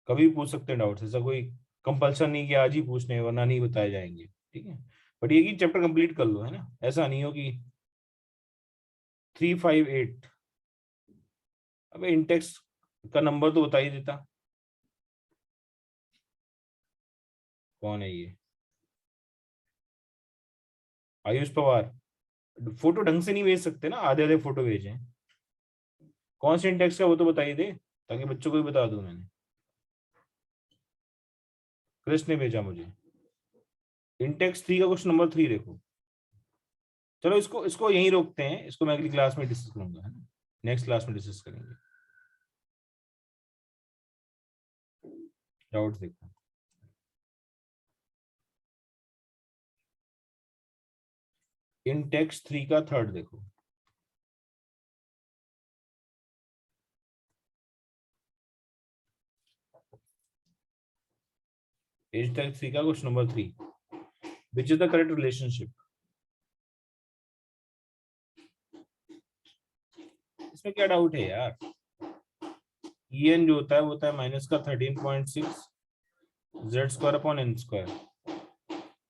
कभी भी पूछ सकते हैं डाउट्स, ऐसा कोई कंपल्सन नहीं कि आज ही पूछने हैं, वरना नहीं बताए जाएंगे, ठीक है। बट ये कि चैप्टर कंप्लीट कर लो, है ना, ऐसा नहीं हो कि 358। अबे इंटेक्स का नंबर तो बता ही देता, कौन है ये? आयुष पवार। फोटो ढंग से नहीं भेज सकते ना, आधे आधे फोटो भेजे, कौन से इंटेक्स का वो तो बताइए दे, ताकि बच्चों को भी बता दूं मैंने। कृष्ण ने भेजा मुझे, इंटेक्स 3 का क्वेश्चन नंबर 3 देखो। चलो इसको इसको यहीं रोकते हैं, इसको मैं अगली क्लास में डिस्कस करूंगा, है ना, नेक्स्ट क्लास में डिस्कस करेंगे। डाउट्स देखो, इंटेक्स 3 का थर्ड देखो। इंटेक्स 3 का question number 3, which is the correct relationship. इसमें क्या डाउट है यार? En जो होता है वो होता है माइनस का 13.6 Z square upon N square,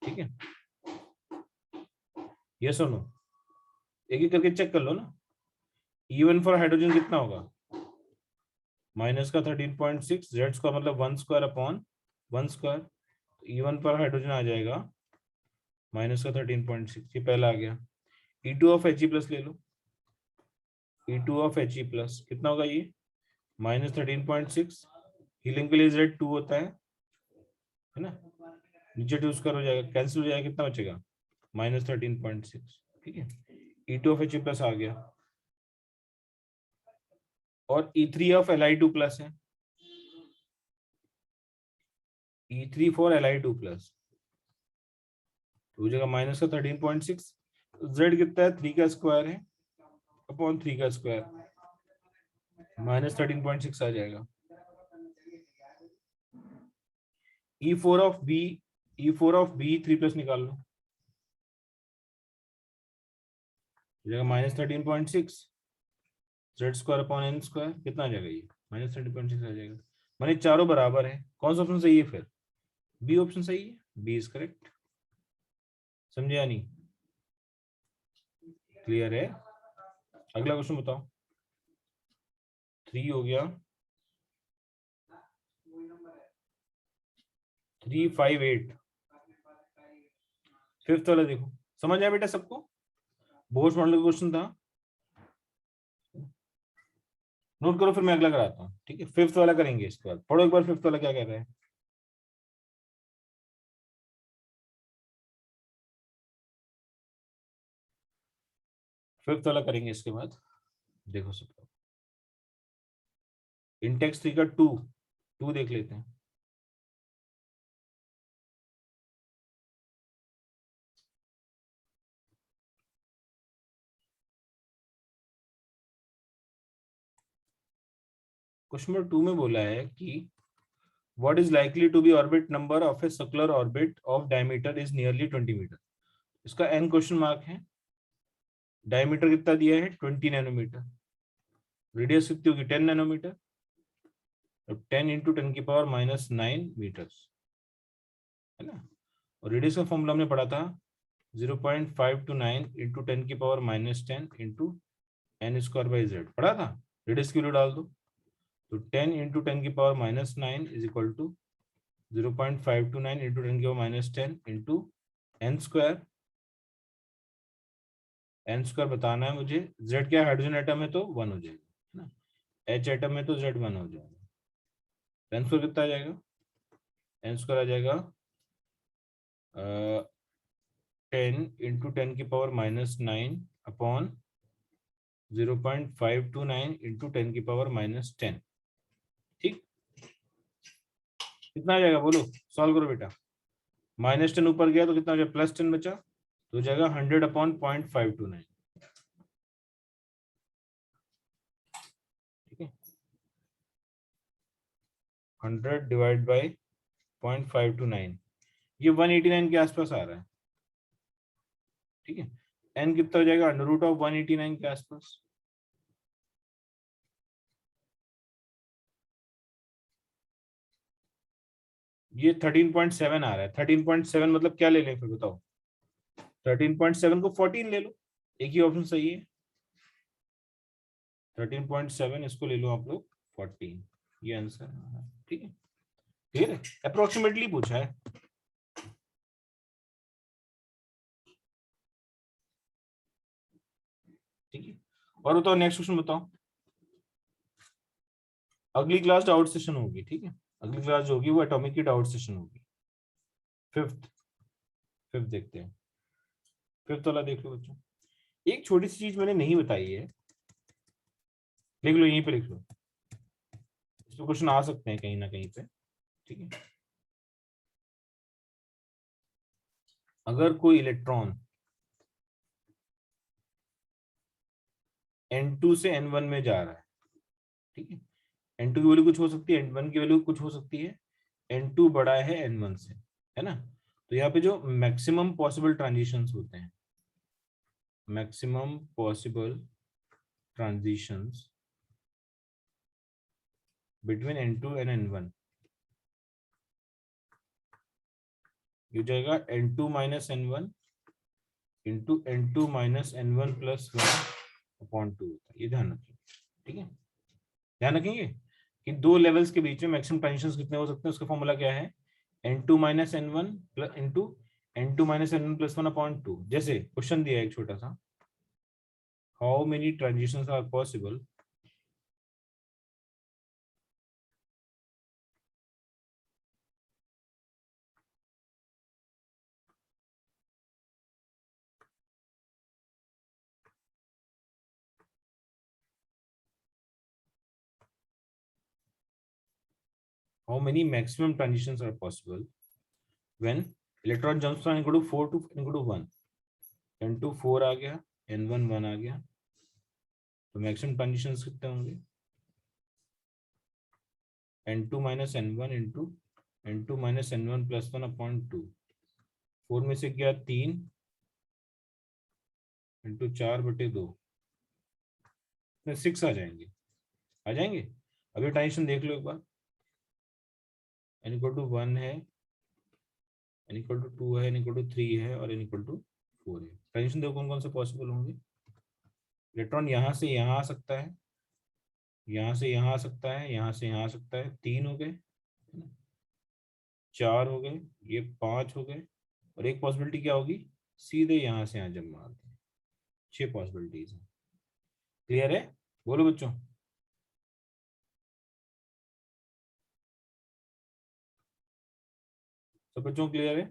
ठीक है। ये सुनो, एक एक करके चेक कर लो ना। E1 फॉर हाइड्रोजन कितना होगा? माइनस का 13.6 जेड स्क्वायर मतलब 1 स्क्वायर अपॉन 1 स्क्वायर। E1 पर हाइड्रोजन आ जाएगा माइनस का 13.6, ये पहला आ गया। E2 ऑफ He प्लस ले लो, E2 ऑफ He प्लस कितना होगा ये? माइनस 13.6, हीलिंग के लिए Z 2 होता है ना, नीचे 2 स्क्वायर हो जाएगा, कैंसिल हो जाएगा, कितना बचेगा? माइनस 13.6, ठीक है। E2 ऑफ He प्लस आ गया, और E3 ऑफ Li2 प्लस है, E3 फॉर Li2 प्लस हो जाएगा माइनस का 13.6। Z कितना है? 3 का स्क्वायर है अपॉन 3 का स्क्वायर, माइनस 13.6 आ जाएगा। E4 of B, E4 of B 3 plus निकाल लो, हो जाएगा minus 13.6 Z square upon N square, कितना आ जाएगा ये? माइनस 13.6 आ जाएगा। माने चारों बराबर है, कौन सा ऑप्शन सही है फिर? बी ऑप्शन सही है, बी इज करेक्ट। समझे या नहीं? क्लियर है? अगला क्वेश्चन बताओ। 3 हो गया, 358। फिफ्थ वाला देखो, समझ आया बेटा सबको? बोस मॉडल का क्वेश्चन था, नोट करो, फिर मैं अगला कराता हूँ, ठीक है। फिफ्थ वाला करेंगे इसके बाद, पढ़ो एक बार फिफ्थ वाला क्या कह रहा है। फिफ्थ वाला करेंगे इसके बाद, देखो सब। इंटेक्स 3 का 2 देख लेते हैं। क्वेश्चन नंबर 2 में बोला है कि what is likely to be orbit number of a circular orbit of diameter is nearly 20 metre. इसका n क्वेश्चन मार्क है, डायमीटर कितना दिया है 20 नैनोमीटर, रेडियस कितनी होगी 10 नैनोमीटर, 10 इंटू 10⁻⁹ मीटर्स है ना। और रेडियस का फॉर्मूला हमने पढ़ा था 0.529 इंटू 10⁻⁻10 इंटू n²/z पढ़ा था। रेडियस की वैल्यू डाल दो, तो 10 into 10⁻⁹ is equal to 0.529 into 10⁻⁻10 into n²। n² बताना है मुझे। z क्या हाइड्रोजन एटम है तो 1 हो जाएगा है ना, h एटम है तो z 1 हो जाएगा। n² कितना आ जाएगा, n² आ जाएगा 10 इंटू 10⁻⁹ अपॉन 0.529 इंटू 10⁻⁻10। ठीक, कितना आ जाएगा बोलो, सॉल्व करो बेटा। -10 ऊपर गया तो कितना हो जाएगा, +10 बचा तो हो जाएगा 100/0.529। ठीक है, 100 डिवाइड बाई 0.529, ये 189 के आसपास आ रहा है। ठीक है, n कितना हो जाएगा, √189 के आसपास। ये 13.7 आ रहा है। 13.7 मतलब क्या ले लें फिर बताओ, 13.7 को 14 ले लो, एक ही ऑप्शन सही है। 13.7 इसको ले लो आप लोग 14, ये आंसर है। ठीक है, क्लियर है, अप्रोक्सीमेटली पूछा है। ठीक है, और बताओ नेक्स्ट क्वेश्चन बताओ। अगली क्लास डाउट सेशन होगी। ठीक है, अगली क्लास जो होगी वो एटॉमिक की डाउट सेशन होगी। फिफ्थ देखते हैं, फिफ्थ वाला देख लो बच्चों। एक छोटी सी चीज मैंने नहीं बताई है, लिख लो यहीं पे, लिख लो, इसमें क्वेश्चन आ सकते हैं कहीं ना कहीं पे। ठीक है, अगर कोई इलेक्ट्रॉन n2 से n1 में जा रहा है, ठीक है, n2 की वैल्यू कुछ हो सकती है, n1 की वैल्यू कुछ हो सकती है, n2 बड़ा है n1 से, है ना। तो यहाँ पे जो मैक्सिमम पॉसिबल ट्रांजिशंस होते हैं, maximum possible transitions between n2 and n1, ये जाएगा n2 minus n1 into n2 minus n1 plus 1/2, ये ध्यान रखिए। ठीक है, ध्यान रखेंगे कि दो लेवल्स के बीच में मैक्सिमम ट्रांजिशंस कितने हो सकते हैं, उसका फॉर्मूला क्या है, n2 minus n1 into n2 minus n1 plus 1/2। जैसे क्वेश्चन दिया है एक छोटा सा, how many transitions are possible how many maximum transitions are possible when electron jumps from n equal to 4 to n equal to 1, n2 4 आ गया, n1 1 आ गया, तो मैक्सिमम ट्रांजिशंस कितने होंगे, n2 minus n1 into n2 minus n1 plus 1/2, 4 में से गया 3 इंटू 4/2, 6 आ जाएंगे, आ जाएंगे। अभी ट्रांजिशन देख लो एक बार, n इक्वल टू 1 है, n इक्वल टू 2 है, n इक्वल टू 3 है और n इक्वल टू 4 है। ट्रांजिशन देखो कौन कौन से पॉसिबल होंगे। इलेक्ट्रॉन यहाँ से यहाँ आ सकता है, यहाँ से यहाँ आ सकता है, यहाँ से यहाँ आ सकता है, 3 हो गए, 4 हो गए, ये 5 हो गए, और एक पॉसिबिलिटी क्या होगी, सीधे यहाँ से यहाँ जम मारते हैं। 6 पॉसिबिलिटीज है। क्लियर है, बोलो बच्चों। सब बच्चों क्लियर है।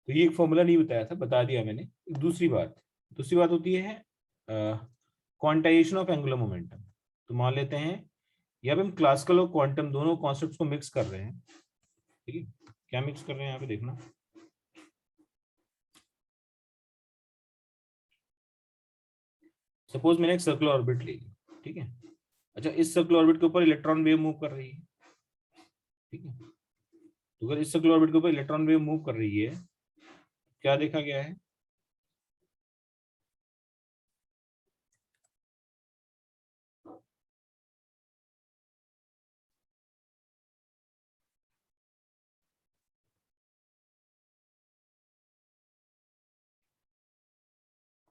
तो ये एक फॉर्मूला नहीं बताया था, बता दिया मैंने। दूसरी बात होती है क्वांटाइजेशन ऑफ एंगुलर मोमेंटम। तो मान लेते हैं यहाँ पे हम क्लासिकल और क्वांटम दोनों कॉन्सेप्ट्स को मिक्स कर रहे हैं। ठीक है, क्या मिक्स कर रहे हैं यहाँ पे देखना। सपोज मैंने एक सर्कुलर ऑर्बिट ले ली, ठीक है। अच्छा, इस सर्कुलर ऑर्बिट के ऊपर इलेक्ट्रॉन वेव मूव कर रही है, ठीक है। तो अगर इस सर्कुलर ऑर्बिट के ऊपर इलेक्ट्रॉन वेव मूव कर रही है, क्या देखा गया है,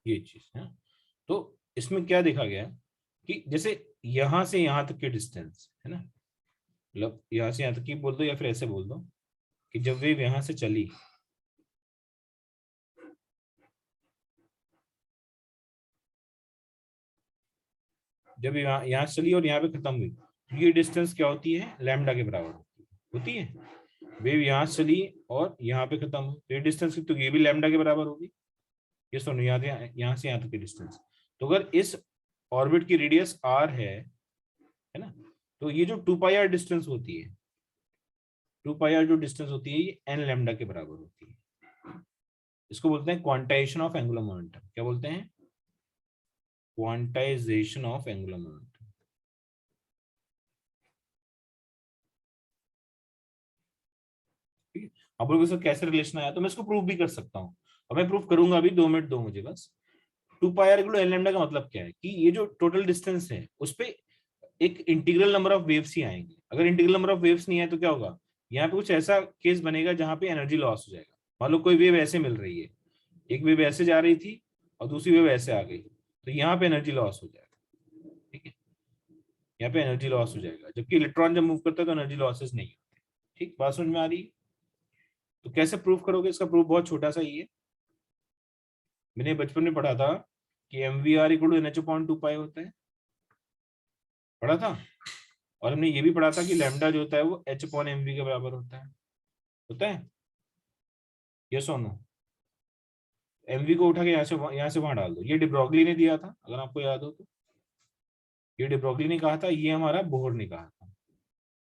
ये चीज है। तो इसमें क्या देखा गया कि जैसे यहां से यहां तक की डिस्टेंस है ना, मतलब यहां से यहां तक की बोल दो या फिर ऐसे बोल दो कि जब वेव यहां से चली, जब यहाँ से चली और यहाँ पे खत्म हुई, तो ये डिस्टेंस क्या होती है, लैम्डा के बराबर होती है। वेव यहाँ से चली और यहाँ पे खत्म हुई, तो ये डिस्टेंस तो ये भी लैम्डा के बराबर होगी। ये सुनो, यहाँ से यहाँ तक की डिस्टेंस, तो अगर इस ऑर्बिट की रेडियस r है ना, तो ये जो 2πr डिस्टेंस होती है, 2πr जो डिस्टेंस होती है ये n लैम्डा के बराबर होती है। इसको बोलते हैं क्वांटाइजेशन ऑफ एंगुलर मोमेंटम। क्या बोलते हैं? Quantization of angular momentum. ठीक है, अब लोगों के साथ कैसे रिलेशन आया, तो मैं इसको प्रूव भी कर सकता हूँ, और मैं प्रूव करूंगा अभी। 2 मिनट दो मुझे बस। 2πr equal to n lambda का मतलब क्या है कि ये जो टोटल डिस्टेंस है उस पे एक इंटीग्रल नंबर ऑफ वेव्स ही आएंगे। अगर इंटीग्रल नंबर ऑफ वेव्स नहीं है तो क्या होगा, यहाँ पे कुछ ऐसा केस बनेगा जहां पे एनर्जी लॉस हो जाएगा। मान लो कोई वेव ऐसे मिल रही है, एक वेव ऐसे जा रही थी और दूसरी वेव ऐसे आ गई, तो यहाँ पे एनर्जी लॉस हो जाएगा। ठीक है, यहाँ पे एनर्जी लॉस हो जाएगा, जबकि इलेक्ट्रॉन जब मूव करता है तो एनर्जी लॉसेस नहीं होती। ठीक, बात समझ में आ रही है? तो कैसे प्रूव करोगे? इसका प्रूफ बहुत छोटा सा ही है। मैंने बचपन में पढ़ा था कि M V R equal to N H upon 2 pi होता है, पढ़ा था। और हमने ये भी पढ़ा था कि लैम्डा जो होता है वो एच अपॉन एम वी के बराबर होता है। यस और नो? एम वी को उठा के यहाँ से वहां डाल दो। ये डिब्रोगली ने दिया था, अगर आपको याद हो तो। ये डिब्रोगली ने कहा था, ये हमारा बोहर ने कहा था।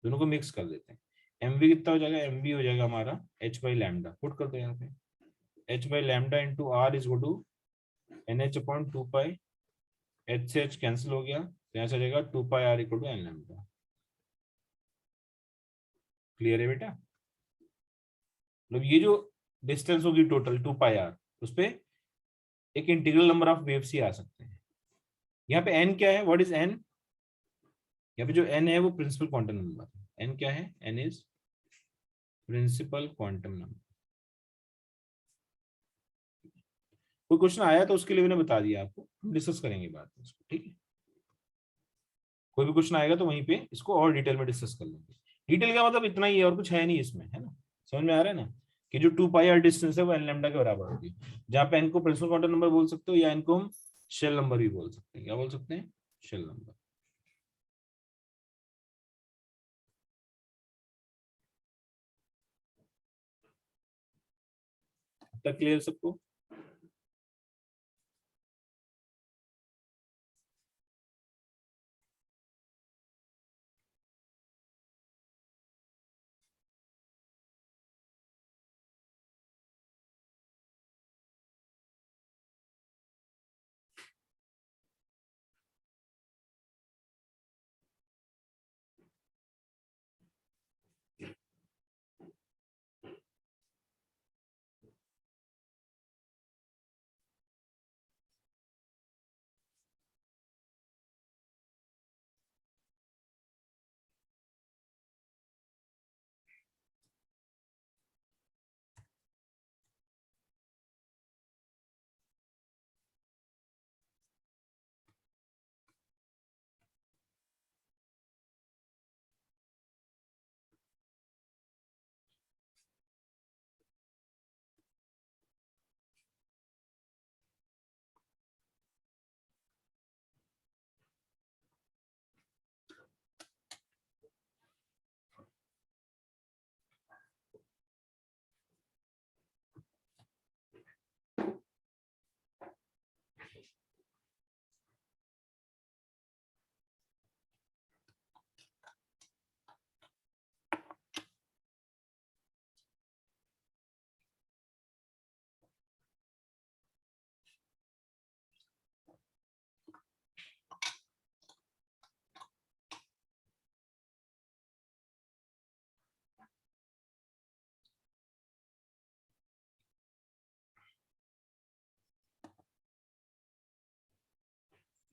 दोनों को मिक्स कर देते हैं। एम वी कितना हो जाएगा? एम वी हो जाएगा हमारा एच बाई लैम्डा। पुट कर दो यहाँ पे, H by lambda into R is to N H upon 2 pi. H से एच कैंसिल हो गया, तो यहाँ से आ जाएगा 2 pi R equal to N lambda. Clear है बेटा? मतलब ये जो डिस्टेंस होगी टोटल 2 पाई आर, उस पर एक इंटीग्रल नंबर ऑफ वेव्स ही आ सकते हैं। यहाँ पे n क्या है? What is n? यहाँ पे जो n है वो प्रिंसिपल क्वांटम नंबर है। n क्या है? n is principal quantum number. कोई क्वेश्चन आया तो उसके लिए मैंने बता दिया आपको, हम डिस्कस करेंगे बाद में इसको। ठीक है, कोई भी क्वेश्चन आएगा तो वहीं पे इसको और डिटेल में डिस्कस कर लेंगे। डिटेल का मतलब इतना ही है, और कुछ है नहीं इसमें, है ना? समझ में आ रहा है ना कि जो 2 पाई आर डिस्टेंस है वो एन लैम्डा के बराबर होगी, जहाँ पे एन को प्रिंसिपल क्वांटम नंबर बोल सकते हो या इनको हम शेल नंबर भी बोल सकते हैं। क्या बोल सकते हैं? Shell number. तक क्लियर सबको?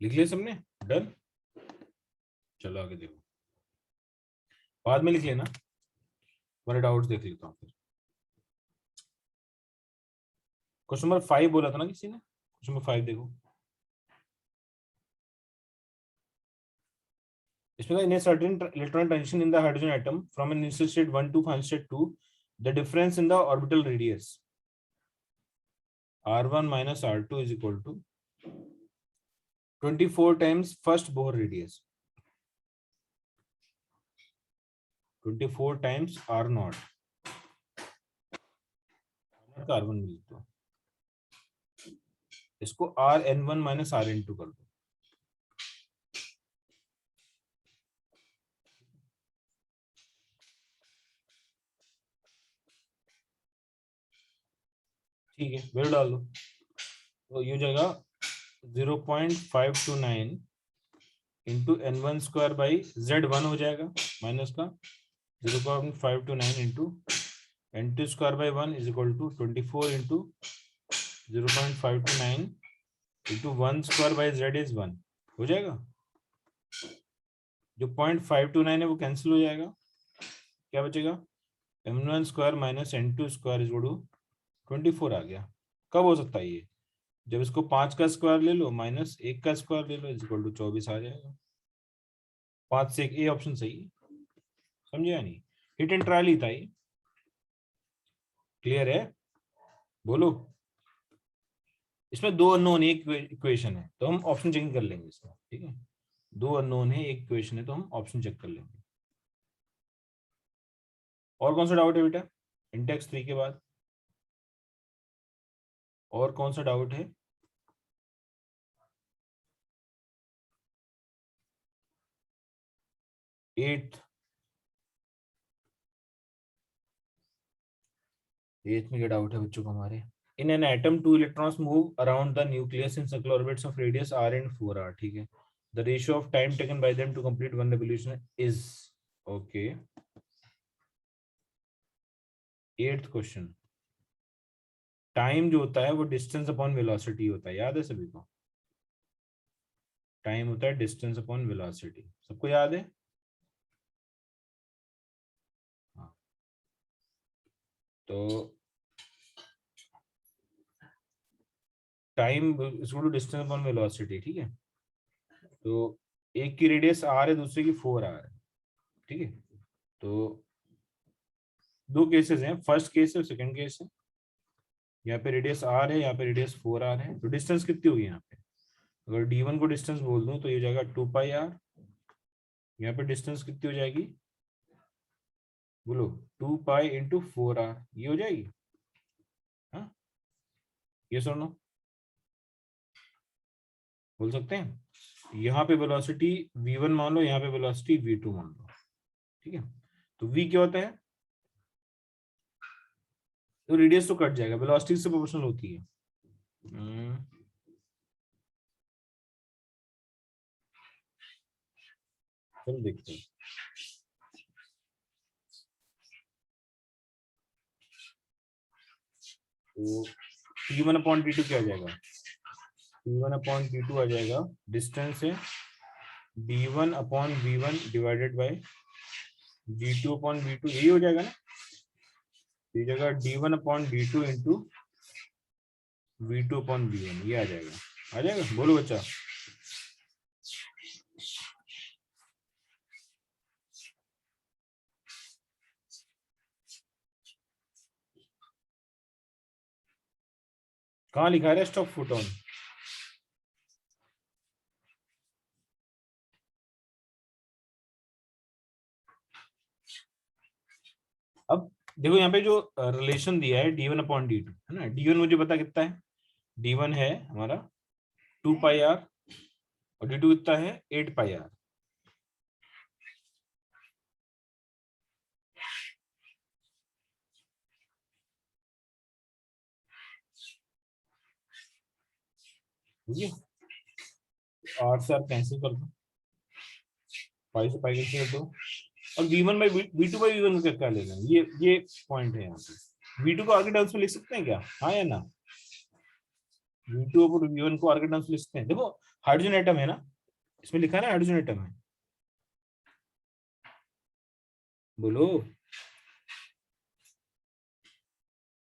लिख लिया सबने? डन? चलो आगे देखो, बाद में लिख लेना, मेरे डाउट्स देख लेता हूँ फिर। क्वेश्चन नंबर 5 बोला था ना किसी ने? उसमें 5 देखो, इसमें in a certain electron transition in the hydrogen atom from an initial state 1 to final state 2, the difference in the orbital radius r1 minus r2 is equal to 24 times first Bohr radius, 24 times r naught, r1 मिल तो इसको rn1 minus rn2 कर दो, ठीक है, वैल्यू डाल दो, तो ये हो जाएगा 0.529 into n1 square by z1 हो जाएगा माइनस का 0.529 into n2 square by 1 is equal to 24 into 0.529 into 1 square by z is 1 हो जाएगा। जो 0.529 है वो कैंसिल हो जाएगा, क्या बचेगा m1 square minus n2 square is equal to 24 आ गया। कब हो सकता है ये, जब इसको 5 का स्क्वायर ले लो माइनस 1 का स्क्वायर ले लो इज इक्वल टू 24 आ जाएगा। 5 से 1, ए ऑप्शन सही है, समझे या नहीं? हिट एंड ट्रायल ही था ये, क्लियर है? बोलो, इसमें 2 अननोन एक इक्वेशन है तो हम ऑप्शन चेक कर लेंगे इसमें, ठीक है? 2 अननोन है एक इक्वेशन है तो हम ऑप्शन चेक कर लेंगे। और कौन सा डाउट है बेटा इंटेक्स 3 के बाद? और कौन सा डाउट है? एट्थ में क्या डाउट है बच्चों को हमारे? In an atom, 2 electrons move around the nucleus in circular orbits of radius r and 4r. ठीक है, the ratio of time taken by them to complete one revolution is okay. 8th question, time जो होता है वो डिस्टेंस अपॉन वेलोसिटी होता है, याद है सभी को? टाइम होता है डिस्टेंस अपॉन वेलोसिटी, सबको याद है? हाँ, तो टाइम इसको डिस्टेंस अपॉन वेलोसिटी, ठीक है? तो एक की रेडियस r है, दूसरे की 4r है, ठीक है? तो 2 केसेस हैं, फर्स्ट केस है सेकंड केस है। यहाँ पे रेडियस r है, यहाँ पे रेडियस 4r है, तो डिस्टेंस कितनी होगी यहाँ पे? अगर d1 को डिस्टेंस बोल दूं तो ये हो जाएगा 2πr, यहाँ पे डिस्टेंस कितनी हो जाएगी बोलो? 2π इंटू 4r, ये हो जाएगी। हाँ, ये सुनो, बोल सकते हैं? यहाँ पे वेलोसिटी v1 मान लो, यहाँ पे वेलोसिटी v2 मान लो, ठीक है? तो v क्या होता है? तो रेडियस तो कट जाएगा, वेलोसिटी से प्रोपोर्शनल होती है। चलो देखते हैं। तो T1 अपॉन T2 क्या आ जाएगा? T1 अपॉन T2 आ जाएगा, डिस्टेंस है D1 upon V1 divided by D2 upon V2, यही हो जाएगा ना? ये जगह D1 upon D2 into V2 upon V1, ये आ जाएगा। आ जाएगा, बोलो बच्चा। कहाँ लिखा है रेस्ट ऑफ फोटोन? अब देखो यहाँ पे जो रिलेशन दिया है D1 अपॉन D2 है ना, D1 मुझे पता कितना है, D1 है हमारा 2πr और D2 कितना है 8πr। आर से आप कैंसिल कर दो, 5 से 5 कैंसिल कर दो, और V1 by V2 by V1 का क्या लेना, ये पॉइंट है यहाँ पे। V2 को आगे टर्म्स में लिख सकते हैं क्या? हाँ या ना? V2 और V1 को आगे टर्म्स में लिख सकते हैं। देखो हाइड्रोजन एटम है ना, इसमें लिखा है ना हाइड्रोजन एटम है, बोलो।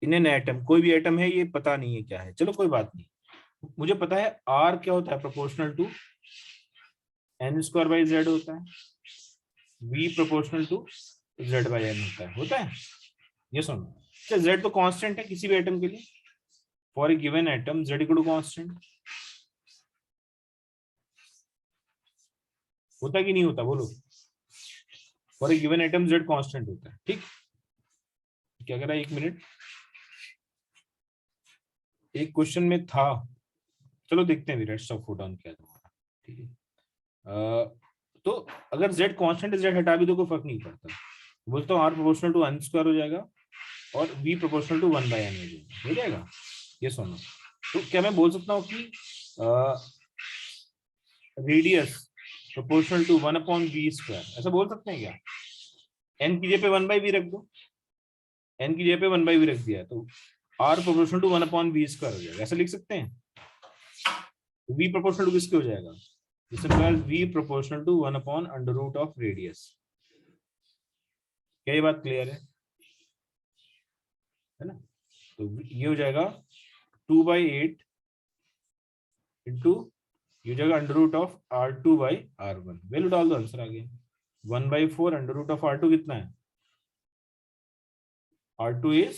इन एन एटम, कोई भी एटम है, ये पता नहीं है क्या है, चलो कोई बात नहीं। मुझे पता है आर क्या होता है, proportional to N square by Z होता है, V proportional to Z by N होता है ये सुनो। अच्छा जेड तो कांस्टेंट है किसी भी एटम के लिए, for a given atom Z equal to constant, होता कि नहीं होता बोलो, for a given atom Z constant होता है। ठीक, क्या करा, एक मिनट, एक क्वेश्चन में था, चलो देखते हैं रेस्ट ऑफ फोटोन क्या तुम्हारा। ठीक है, तो अगर z कांस्टेंट है, z हटा भी दो कोई फर्क नहीं पड़ता, बोलता हूँ r proportional to n square हो जाएगा और v प्रोपोर्शनल टू 1/n हो जाएगा। ये सुनो, तो क्या मैं बोल सकता हूँ कि रेडियस प्रोपोर्शनल टू 1/v², ऐसा बोल सकते हैं क्या? n की जगह पे 1/v रख दो, n की जगह पे 1/v रख दिया तो r प्रोपोर्शनल टू 1/v² हो जाएगा, ऐसा लिख सकते हैं। v प्रोपोर्शनल टू किसके हो जाएगा, v प्रोपोर्शनल टू 1/√ऑफ रेडियस। क्या ये बात क्लियर है ना? तो ये हो जाएगा 2/8 इंटू ये हो जाएगा √r2/r1, वैल्यू डाल दो आंसर आ गया 1/4 √r2 कितना है, r2 is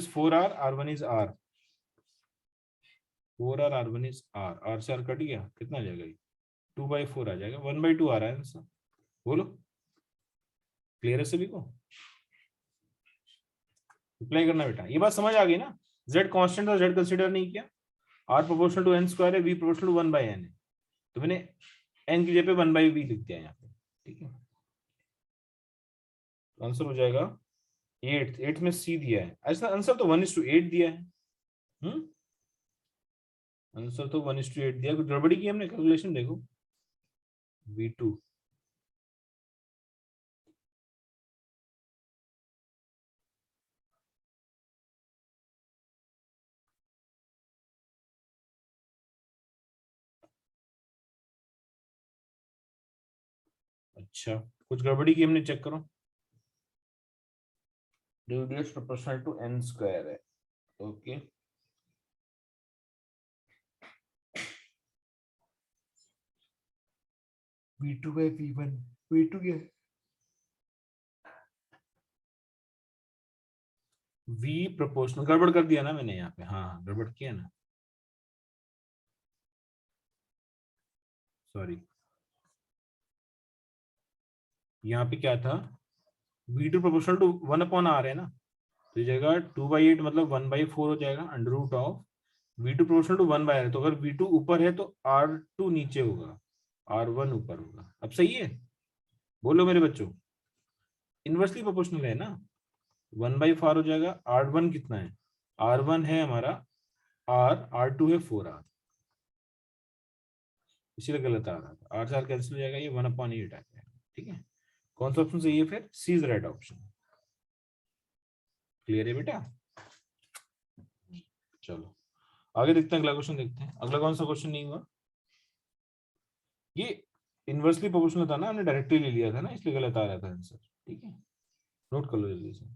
4r, r1 is r, 4r, r1 is r, r से r कट गया, कितना आ जाएगा, 2/4 आ जाएगा, 1/2 आ रहा है आंसर। बोलो क्लियर है सभी को? रिप्लाई करना बेटा, ये बात समझ आ गई ना? z कांस्टेंट और z कंसीडर नहीं किया, r proportional to n square है, v प्रोपोर्शनल टू 1/n है, तो मैंने n की जगह पे 1/v लिख दिया यहाँ पे। ठीक है, आंसर हो जाएगा 8 में c दिया है, ऐसा आंसर तो 1:8 दिया है। आंसर तो 1:8 दिया, कुछ गड़बड़ी की हमने, कैलकुलेशन देखो v2, अच्छा कुछ गड़बड़ी की हमने, चेक करो, radius proportional to n square है, ओके v2/v1, v2 क्या है, v प्रोपोर्शनल, गड़बड़ कर दिया ना मैंने यहाँ पे, हाँ हाँ गड़बड़ किया ना, सॉरी, यहाँ पे क्या था, v2 प्रोपोर्शनल टू 1/r है ना, तो ये जगह 2/8 मतलब 1/4 हो जाएगा, √of v2 proportional to 1/r, तो अगर v2 ऊपर है तो r2 नीचे होगा, r1 ऊपर होगा। अब सही है, बोलो मेरे बच्चों, इनवर्सली प्रोपोर्शनल है ना, 1/4 हो जाएगा, r1 कितना है, r1 है हमारा r2 है 4r, इसीलिए गलत आ रहा था, r से r कैंसिल हो जाएगा, ये 1/8 आ जाएगा। ठीक है, कौन सा ऑप्शन सही है फिर, सी इज राइट ऑप्शन। क्लियर है बेटा? चलो आगे देखते हैं, अगला क्वेश्चन देखते हैं, अगला कौन सा क्वेश्चन नहीं हुआ, ये इनवर्सली प्रोपोर्शनल था ना, हमने डायरेक्टली ले लिया था ना, इसलिए गलत आ रहा था आंसर। ठीक है, नोट कर लो जल्दी से,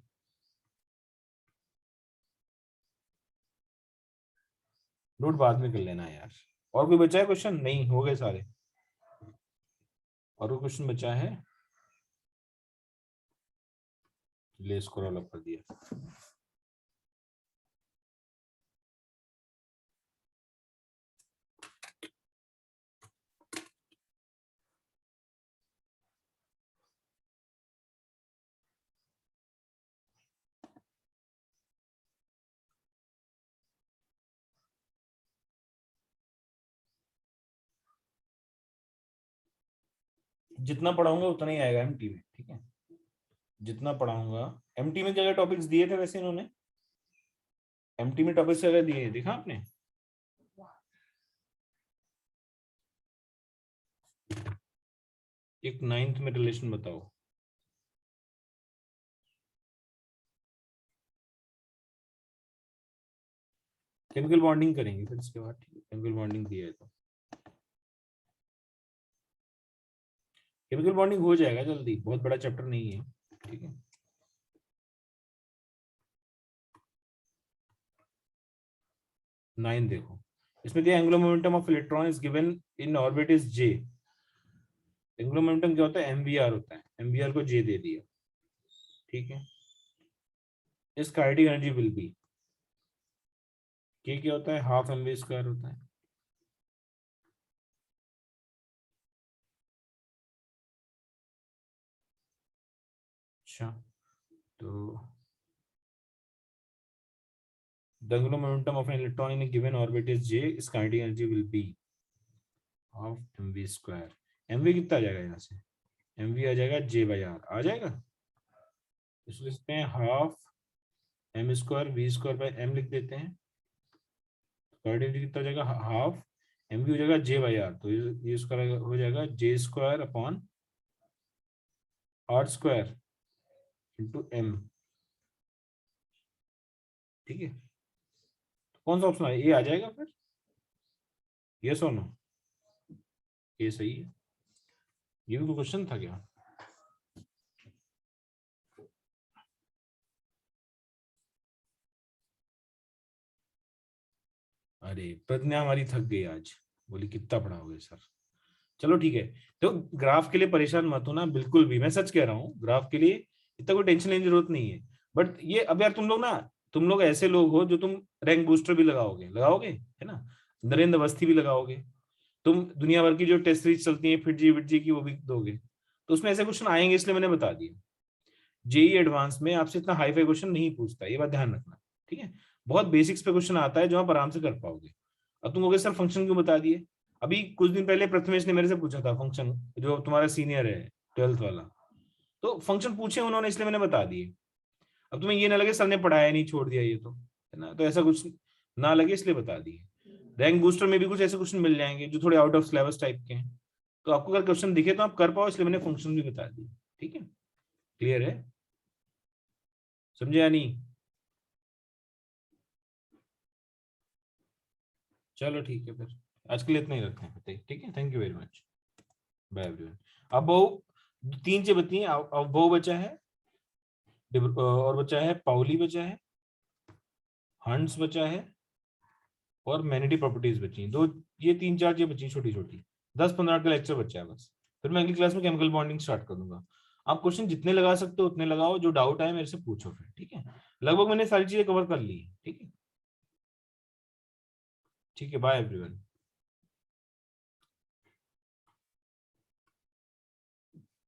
नोट बाद में कर लेना यार। और कोई बचा है क्वेश्चन? नहीं, हो गए सारे। और कोई क्वेश्चन बचा है? ले स्क्रॉल अप कर दिया। जितना पढ़ाऊंगा उतना ही आएगा एमटी में। ठीक है, जितना पढ़ाऊंगा, एमटी में क्या टॉपिक्स दिए थे वैसे इन्होंने, एमटी में टॉपिक्स वगैरह दिए, देखा आपने? एक 9th में रिलेशन बताओ, केमिकल बॉन्डिंग करेंगे फिर इसके बाद। ठीक है, केमिकल बॉन्डिंग दिया है तो केमिकल बॉन्डिंग हो जाएगा जल्दी, बहुत बड़ा चैप्टर नहीं है। ठीक है, 9 देखो, इसमें दिया angular momentum of electron is given in orbit is J. Angular momentum क्या होता है, एमवीआर होता है, एमवीआर को जे दे दिया, ठीक है। इस काइनेटिक एनर्जी विल बी, के क्या होता है, हाफ एम वी स्क्वायर होता है। अच्छा, तो the angular momentum of an electron in a given orbit is j, its kinetic energy will be half mv square। mv कितना आ जाएगा यहाँ से, mv आ जाएगा j बाई आर, आ जाएगा, इसलिए इसमें half M square V square by M लिख देते हैं। किनेटिक एनर्जी कितना हो जाएगा, हाफ एम वी हो जाएगा जे बाई आर, तो ये स्क्वायर हो जाएगा J square upon R square into M, ठीक है। कौन सा ऑप्शन है, ये आ जाएगा फिर, यस और नो, ये सही है। ये भी कोई क्वेश्चन था क्या, अरे प्रज्ञा हमारी थक गई आज, बोली कितना पढ़ाओगे सर। चलो ठीक है, तो ग्राफ के लिए परेशान मत होना बिल्कुल भी, मैं सच कह रहा हूँ, ग्राफ के लिए इतना कोई टेंशन लेने की जरूरत नहीं है। बट ये अब यार तुम लोग ना, तुम लोग ऐसे लोग हो जो तुम रैंक बूस्टर भी लगाओगे, लगाओगे है ना, नरेंद्र अवस्थी भी लगाओगे, तुम दुनिया भर की जो टेस्ट सीरीज चलती है फिट जी विट जी की वो भी दोगे, तो उसमें ऐसे क्वेश्चन आएंगे, इसलिए मैंने बता दिया। जेई एडवांस में आपसे इतना हाई फाई क्वेश्चन नहीं पूछता, ये बात ध्यान रखना, ठीक है। बहुत बेसिक्स पे क्वेश्चन आता है जो आप आराम से कर पाओगे। अब तुम कहोगे सर फंक्शन क्यों बता दिए, अभी कुछ दिन पहले प्रथमेश ने मेरे से पूछा था फंक्शन, जो तुम्हारा सीनियर है 12th वाला, तो फंक्शन पूछे उन्होंने इसलिए मैंने बता दिए। अब तुम्हें ये ना लगे सर ने पढ़ाया नहीं छोड़ दिया ये तो, है ना, तो ऐसा कुछ ना लगे इसलिए बता दिए। रैंक बूस्टर में भी कुछ ऐसे क्वेश्चन मिल जाएंगे जो थोड़े आउट ऑफ सिलेबस टाइप के हैं, तो आपको अगर क्वेश्चन दिखे तो आप कर पाओ, इसलिए मैंने फंक्शन भी बता दिए, ठीक है। क्लियर है, समझे या नहीं। चलो ठीक है फिर, आज के लिए इतना ही रखते हैं, ठीक है, thank you very much, bye everyone. अब बहु तीन चीज बची हैं, अब बहु बचा है, और बचा है पाउली बचा है, हंट्स बचा है, और मैनिटी प्रॉपर्टीज बची हैं दो, ये तीन चार चीजें बची छोटी छोटी, 10-15 का लेक्चर बचा है बस, फिर मैं अगली क्लास में केमिकल बॉन्डिंग स्टार्ट कर दूंगा। आप क्वेश्चन जितने लगा सकते हो उतने लगाओ, जो डाउट आए मेरे से पूछो फिर, ठीक है। लगभग मैंने सारी चीजें कवर कर ली है, ठीक है, ठीक है, बाय एवरीवन।